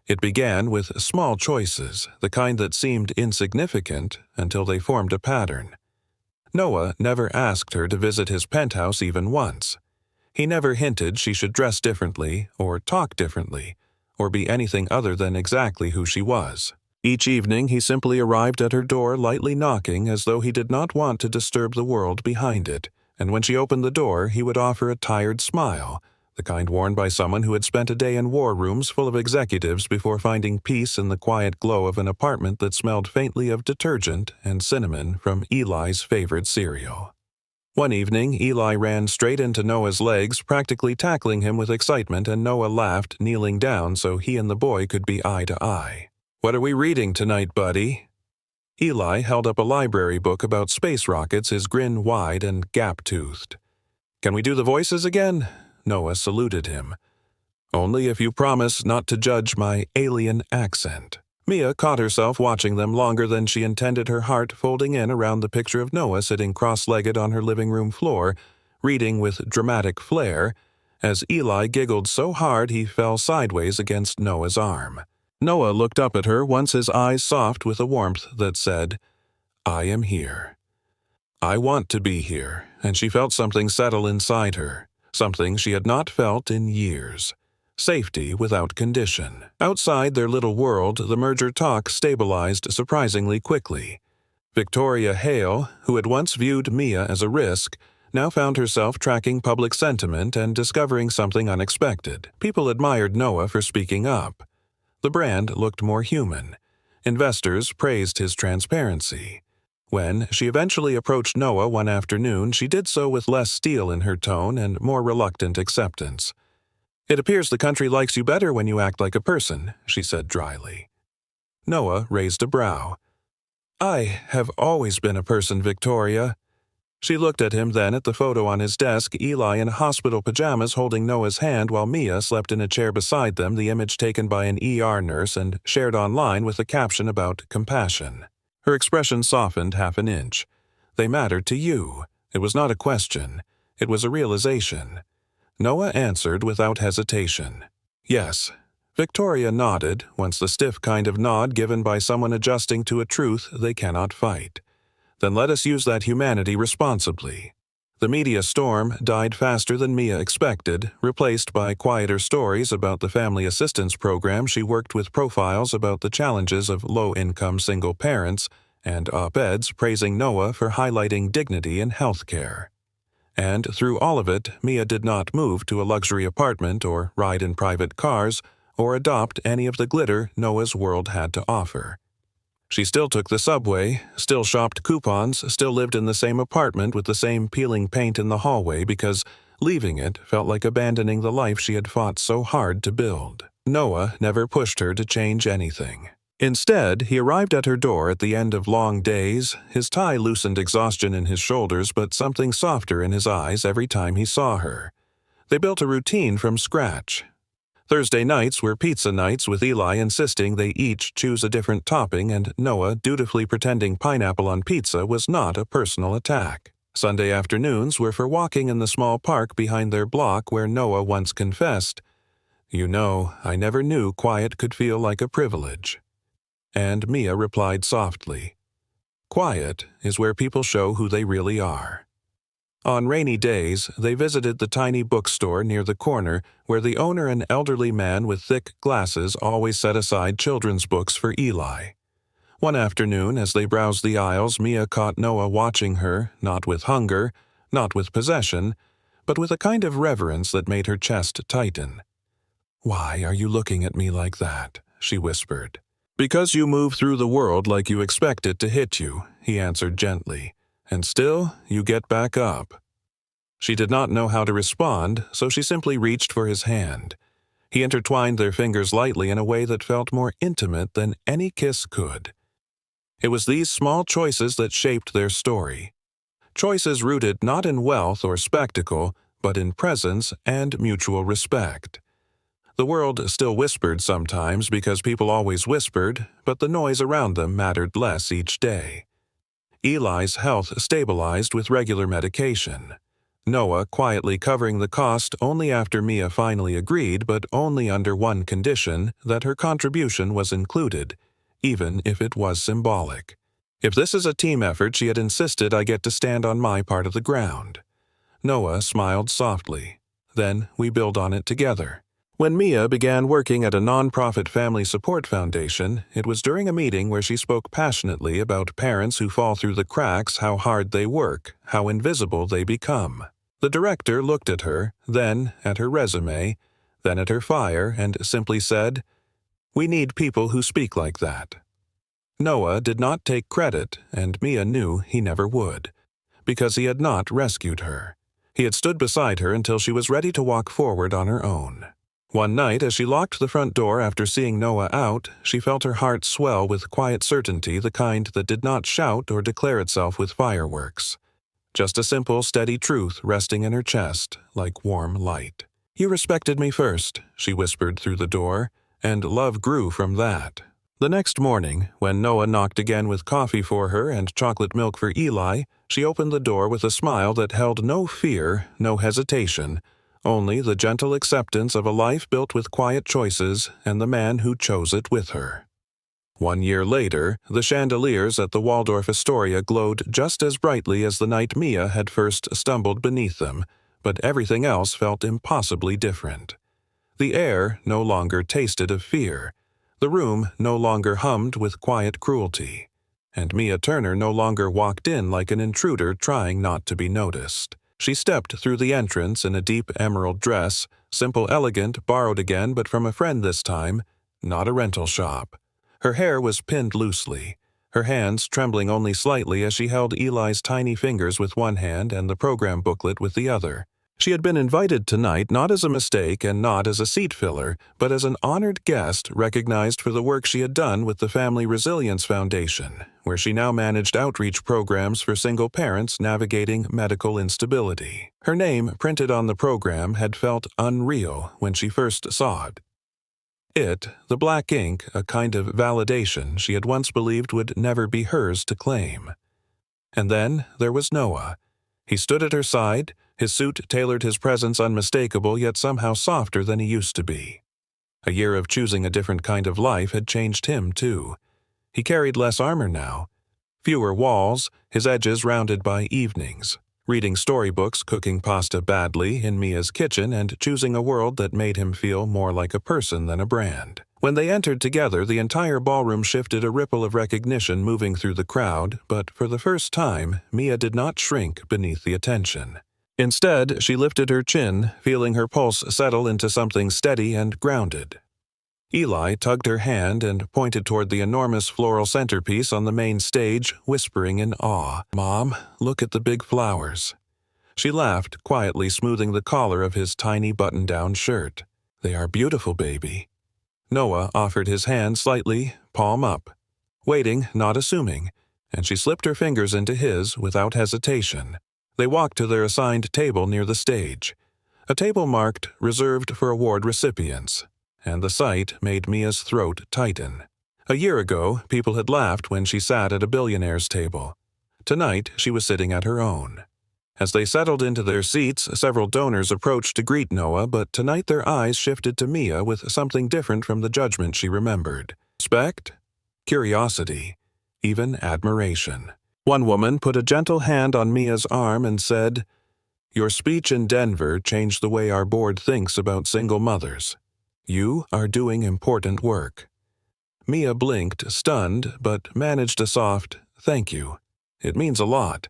It began with small choices, the kind that seemed insignificant until they formed a pattern. Noah never asked her to visit his penthouse even once. He never hinted she should dress differently or talk differently, or be anything other than exactly who she was. Each evening he simply arrived at her door lightly knocking as though he did not want to disturb the world behind it, and when she opened the door he would offer a tired smile, the kind worn by someone who had spent a day in war rooms full of executives before finding peace in the quiet glow of an apartment that smelled faintly of detergent and cinnamon from Eli's favorite cereal. One evening, Eli ran straight into Noah's legs, practically tackling him with excitement, and Noah laughed, kneeling down so he and the boy could be eye to eye. "What are we reading tonight, buddy?" Eli held up a library book about space rockets, his grin wide and gap-toothed. "Can we do the voices again?" Noah saluted him. "Only if you promise not to judge my alien accent." Mia caught herself watching them longer than she intended, her heart folding in around the picture of Noah sitting cross-legged on her living room floor, reading with dramatic flair, as Eli giggled so hard he fell sideways against Noah's arm. Noah looked up at her, once his eyes soft with a warmth that said, "I am here. I want to be here," and she felt something settle inside her, something she had not felt in years. Safety without condition. Outside their little world, the merger talk stabilized surprisingly quickly. Victoria Hale, who had once viewed Mia as a risk, now found herself tracking public sentiment and discovering something unexpected. People admired Noah for speaking up. The brand looked more human. Investors praised his transparency. When she eventually approached Noah one afternoon, she did so with less steel in her tone and more reluctant acceptance. "It appears the country likes you better when you act like a person," she said dryly. Noah raised a brow. "I have always been a person, Victoria." She looked at him, then at the photo on his desk, Eli in hospital pajamas holding Noah's hand while Mia slept in a chair beside them, the image taken by an ER nurse and shared online with a caption about compassion. Her expression softened half an inch. "They mattered to you." It was not a question. It was a realization. Noah answered without hesitation. "Yes." Victoria nodded, once the stiff kind of nod given by someone adjusting to a truth they cannot fight. "Then let us use that humanity responsibly." The media storm died faster than Mia expected, replaced by quieter stories about the family assistance program she worked with, profiles about the challenges of low-income single parents, and op-eds praising Noah for highlighting dignity in healthcare. And through all of it, Mia did not move to a luxury apartment or ride in private cars or adopt any of the glitter Noah's world had to offer. She still took the subway, still shopped coupons, still lived in the same apartment with the same peeling paint in the hallway because leaving it felt like abandoning the life she had fought so hard to build. Noah never pushed her to change anything. Instead, he arrived at her door at the end of long days, his tie loosened exhaustion in his shoulders but something softer in his eyes every time he saw her. They built a routine from scratch. Thursday nights were pizza nights, with Eli insisting they each choose a different topping and Noah dutifully pretending pineapple on pizza was not a personal attack. Sunday afternoons were for walking in the small park behind their block where Noah once confessed, "You know, I never knew quiet could feel like a privilege." And Mia replied softly, "Quiet is where people show who they really are." On rainy days, they visited the tiny bookstore near the corner where the owner, an elderly man with thick glasses, always set aside children's books for Eli. One afternoon, as they browsed the aisles, Mia caught Noah watching her, not with hunger, not with possession, but with a kind of reverence that made her chest tighten. "Why are you looking at me like that?" she whispered. "Because you move through the world like you expect it to hit you," he answered gently, "and still you get back up." She did not know how to respond, so she simply reached for his hand. He intertwined their fingers lightly in a way that felt more intimate than any kiss could. It was these small choices that shaped their story. Choices rooted not in wealth or spectacle, but in presence and mutual respect. The world still whispered sometimes because people always whispered, but the noise around them mattered less each day. Eli's health stabilized with regular medication. Noah quietly covering the cost only after Mia finally agreed, but only under one condition, that her contribution was included, even if it was symbolic. "If this is a team effort," she had insisted, "I get to stand on my part of the ground." Noah smiled softly. "Then we build on it together." When Mia began working at a nonprofit family support foundation, it was during a meeting where she spoke passionately about parents who fall through the cracks, how hard they work, how invisible they become. The director looked at her, then at her resume, then at her fire, and simply said, "We need people who speak like that." Noah did not take credit, and Mia knew he never would, because he had not rescued her. He had stood beside her until she was ready to walk forward on her own. One night, as she locked the front door after seeing Noah out, she felt her heart swell with quiet certainty, the kind that did not shout or declare itself with fireworks. just a simple, steady truth resting in her chest like warm light. "You respected me first," she whispered through the door, and love grew from that. The next morning, when Noah knocked again with coffee for her and chocolate milk for Eli, she opened the door with a smile that held no fear, no hesitation, only the gentle acceptance of a life built with quiet choices and the man who chose it with her. 1 year later, the chandeliers at the Waldorf Astoria glowed just as brightly as the night Mia had first stumbled beneath them, but everything else felt impossibly different. The air no longer tasted of fear. The room no longer hummed with quiet cruelty. And Mia Turner no longer walked in like an intruder trying not to be noticed. She stepped through the entrance in a deep emerald dress, simple, elegant, borrowed again but from a friend this time, not a rental shop. Her hair was pinned loosely, her hands trembling only slightly as she held Eli's tiny fingers with one hand and the program booklet with the other. She had been invited tonight not as a mistake and not as a seat filler, but as an honored guest recognized for the work she had done with the Family Resilience Foundation, where she now managed outreach programs for single parents navigating medical instability. Her name printed on the program had felt unreal when she first saw it. The black ink, a kind of validation she had once believed would never be hers to claim. And then there was Noah. He stood at her side, his suit tailored his presence unmistakable yet somehow softer than he used to be. A year of choosing a different kind of life had changed him, too. He carried less armor now. Fewer walls, his edges rounded by evenings. Reading storybooks, cooking pasta badly in Mia's kitchen, and choosing a world that made him feel more like a person than a brand. When they entered together, the entire ballroom shifted, a ripple of recognition moving through the crowd, but for the first time, Mia did not shrink beneath the attention. Instead, she lifted her chin, feeling her pulse settle into something steady and grounded. Eli tugged her hand and pointed toward the enormous floral centerpiece on the main stage, whispering in awe, "Mom, look at the big flowers." She laughed, quietly smoothing the collar of his tiny button-down shirt. "They are beautiful, baby." Noah offered his hand slightly, palm up. Waiting, not assuming, and she slipped her fingers into his without hesitation. They walked to their assigned table near the stage, a table marked "Reserved for Award Recipients," and the sight made Mia's throat tighten. A year ago, people had laughed when she sat at a billionaire's table. Tonight, she was sitting at her own. As they settled into their seats, several donors approached to greet Noah, but tonight their eyes shifted to Mia with something different from the judgment she remembered. Respect, curiosity, even admiration. One woman put a gentle hand on Mia's arm and said, "Your speech in Denver changed the way our board thinks about single mothers. You are doing important work." Mia blinked, stunned, but managed a soft, "Thank you. It means a lot."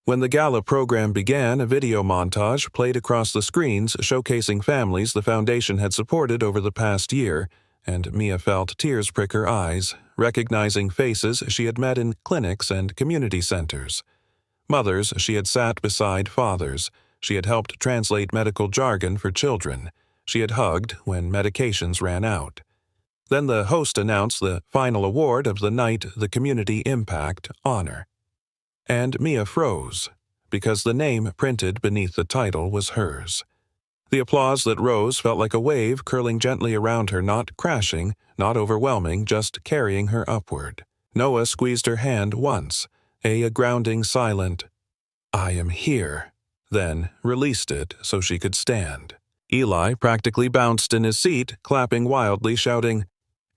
When the gala program began, a video montage played across the screens showcasing families the foundation had supported over the past year, and Mia felt tears prick her eyes, recognizing faces she had met in clinics and community centers. Mothers she had sat beside fathers. She had helped translate medical jargon for children. She had hugged when medications ran out. Then the host announced the final award of the night, the Community Impact Honor. And Mia froze, because the name printed beneath the title was hers. The applause that rose felt like a wave curling gently around her, not crashing, not overwhelming, just carrying her upward. Noah squeezed her hand once, a grounding, silent, "I am here," then released it so she could stand. Eli practically bounced in his seat, clapping wildly, shouting,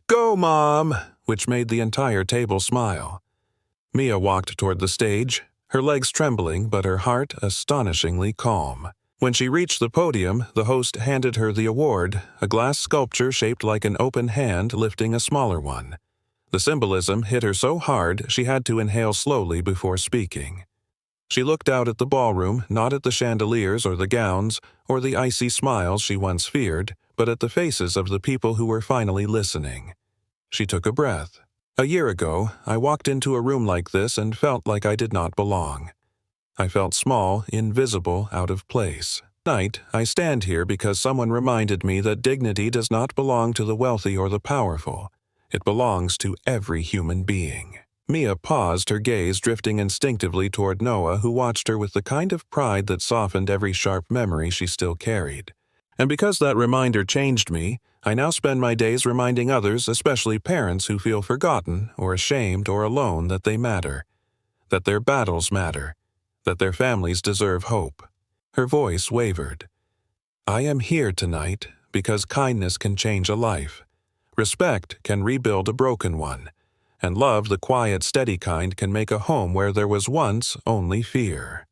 "Go, Mom!" which made the entire table smile. Mia walked toward the stage, her legs trembling but her heart astonishingly calm. When she reached the podium, the host handed her the award, a glass sculpture shaped like an open hand lifting a smaller one. The symbolism hit her so hard she had to inhale slowly before speaking. She looked out at the ballroom, not at the chandeliers or the gowns or the icy smiles she once feared, but at the faces of the people who were finally listening. She took a breath. "A year ago, I walked into a room like this and felt like I did not belong. I felt small, invisible, out of place. Tonight, I stand here because someone reminded me that dignity does not belong to the wealthy or the powerful. It belongs to every human being." Mia paused, her gaze drifting instinctively toward Noah, who watched her with the kind of pride that softened every sharp memory she still carried. And because that reminder changed me, I now spend my days reminding others, especially parents who feel forgotten or ashamed or alone, that they matter, that their battles matter, that their families deserve hope. Her voice wavered. I am here tonight because kindness can change a life. Respect can rebuild a broken one. And love, the quiet, steady kind, can make a home where there was once only fear.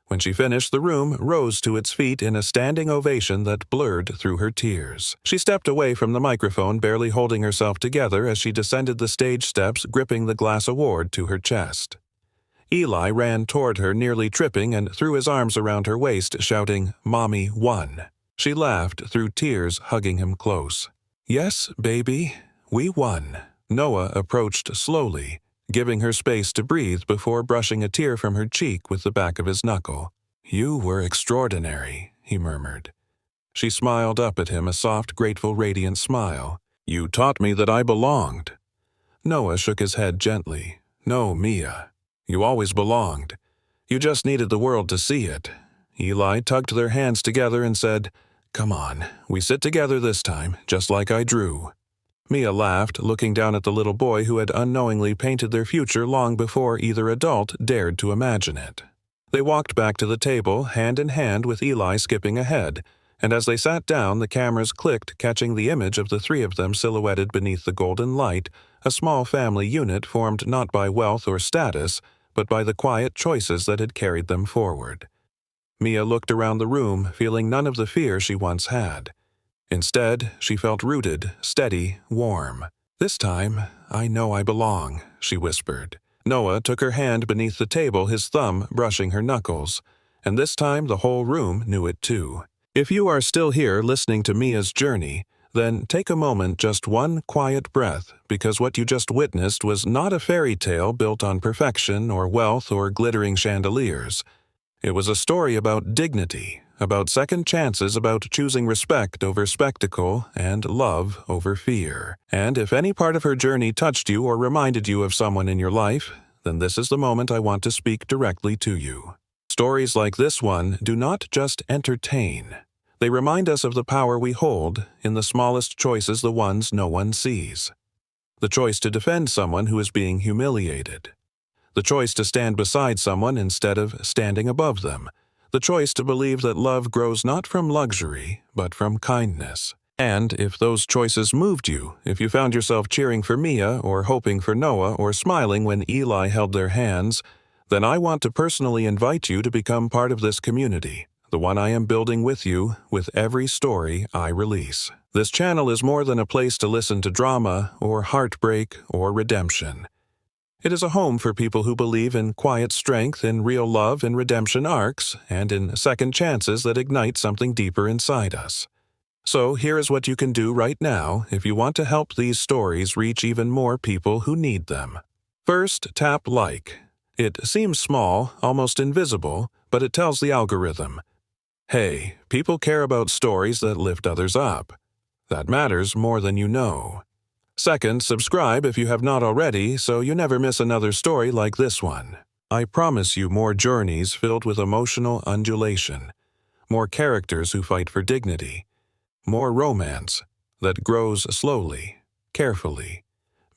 When she finished, the room rose to its feet in a standing ovation that blurred through her tears. She stepped away from the microphone, barely holding herself together as she descended the stage steps, gripping the glass award to her chest. Eli ran toward her, nearly tripping, and threw his arms around her waist, shouting, "Mommy won." She laughed through tears, hugging him close. "Yes, baby, we won." Noah approached slowly, giving her space to breathe before brushing a tear from her cheek with the back of his knuckle. "You were extraordinary," he murmured. She smiled up at him, a soft, grateful, radiant smile. "You taught me that I belonged." Noah shook his head gently. "No, Mia. You always belonged. You just needed the world to see it." Eli tugged their hands together and said, "Come on, we sit together this time, just like I drew." Mia laughed, looking down at the little boy who had unknowingly painted their future long before either adult dared to imagine it. They walked back to the table, hand in hand with Eli skipping ahead, and as they sat down, the cameras clicked, catching the image of the three of them silhouetted beneath the golden light, a small family unit formed not by wealth or status, but by the quiet choices that had carried them forward. Mia looked around the room, feeling none of the fear she once had. Instead, she felt rooted, steady, warm. "This time, I know I belong," she whispered. Noah took her hand beneath the table, his thumb brushing her knuckles. And this time the whole room knew it too. If you are still here listening to Mia's journey, then take a moment, just one quiet breath, because what you just witnessed was not a fairy tale built on perfection or wealth or glittering chandeliers. It was a story about dignity, about second chances, about choosing respect over spectacle and love over fear. And if any part of her journey touched you or reminded you of someone in your life, then this is the moment I want to speak directly to you. Stories like this one do not just entertain. They remind us of the power we hold in the smallest choices, the ones no one sees. The choice to defend someone who is being humiliated. The choice to stand beside someone instead of standing above them. The choice to believe that love grows not from luxury, but from kindness. And if those choices moved you, if you found yourself cheering for Mia or hoping for Noah or smiling when Eli held their hands, then I want to personally invite you to become part of this community, the one I am building with you with every story I release. This channel is more than a place to listen to drama or heartbreak or redemption. It is a home for people who believe in quiet strength, in real love, in redemption arcs, and in second chances that ignite something deeper inside us. So here is what you can do right now if you want to help these stories reach even more people who need them. First, tap like. It seems small, almost invisible, but it tells the algorithm, hey, people care about stories that lift others up. That matters more than you know. Second, subscribe if you have not already, so you never miss another story like this one. I promise you more journeys filled with emotional undulation, more characters who fight for dignity, more romance that grows slowly, carefully,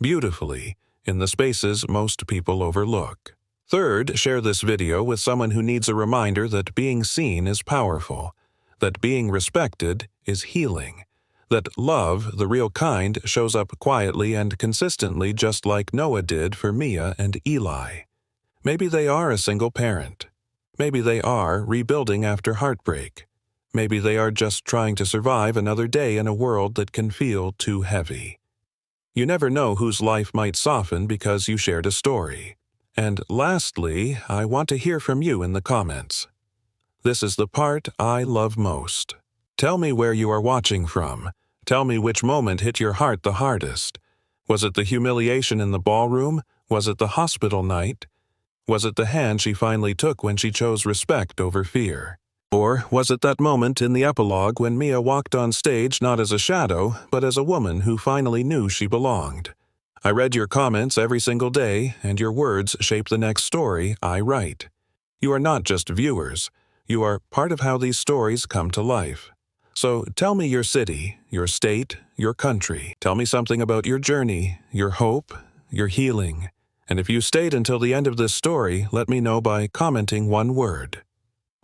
beautifully, in the spaces most people overlook. Third, share this video with someone who needs a reminder that being seen is powerful, that being respected is healing, that love, the real kind, shows up quietly and consistently just like Noah did for Mia and Eli. Maybe they are a single parent. Maybe they are rebuilding after heartbreak. Maybe they are just trying to survive another day in a world that can feel too heavy. You never know whose life might soften because you shared a story. And lastly, I want to hear from you in the comments. This is the part I love most. Tell me where you are watching from. Tell me which moment hit your heart the hardest. Was it the humiliation in the ballroom? Was it the hospital night? Was it the hand she finally took when she chose respect over fear? Or was it that moment in the epilogue when Mia walked on stage not as a shadow, but as a woman who finally knew she belonged? I read your comments every single day, and your words shape the next story I write. You are not just viewers. You are part of how these stories come to life. So tell me your city, your state, your country. Tell me something about your journey, your hope, your healing. And if you stayed until the end of this story, let me know by commenting one word.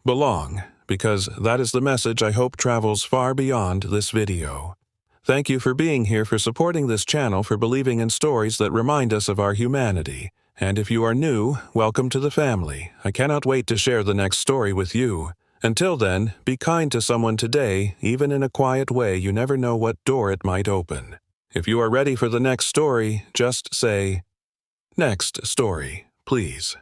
Belong, because that is the message I hope travels far beyond this video. Thank you for being here, for supporting this channel, for believing in stories that remind us of our humanity. And if you are new, welcome to the family. I cannot wait to share the next story with you. Until then, be kind to someone today, even in a quiet way. You never know what door it might open. If you are ready for the next story, just say, "Next story, please."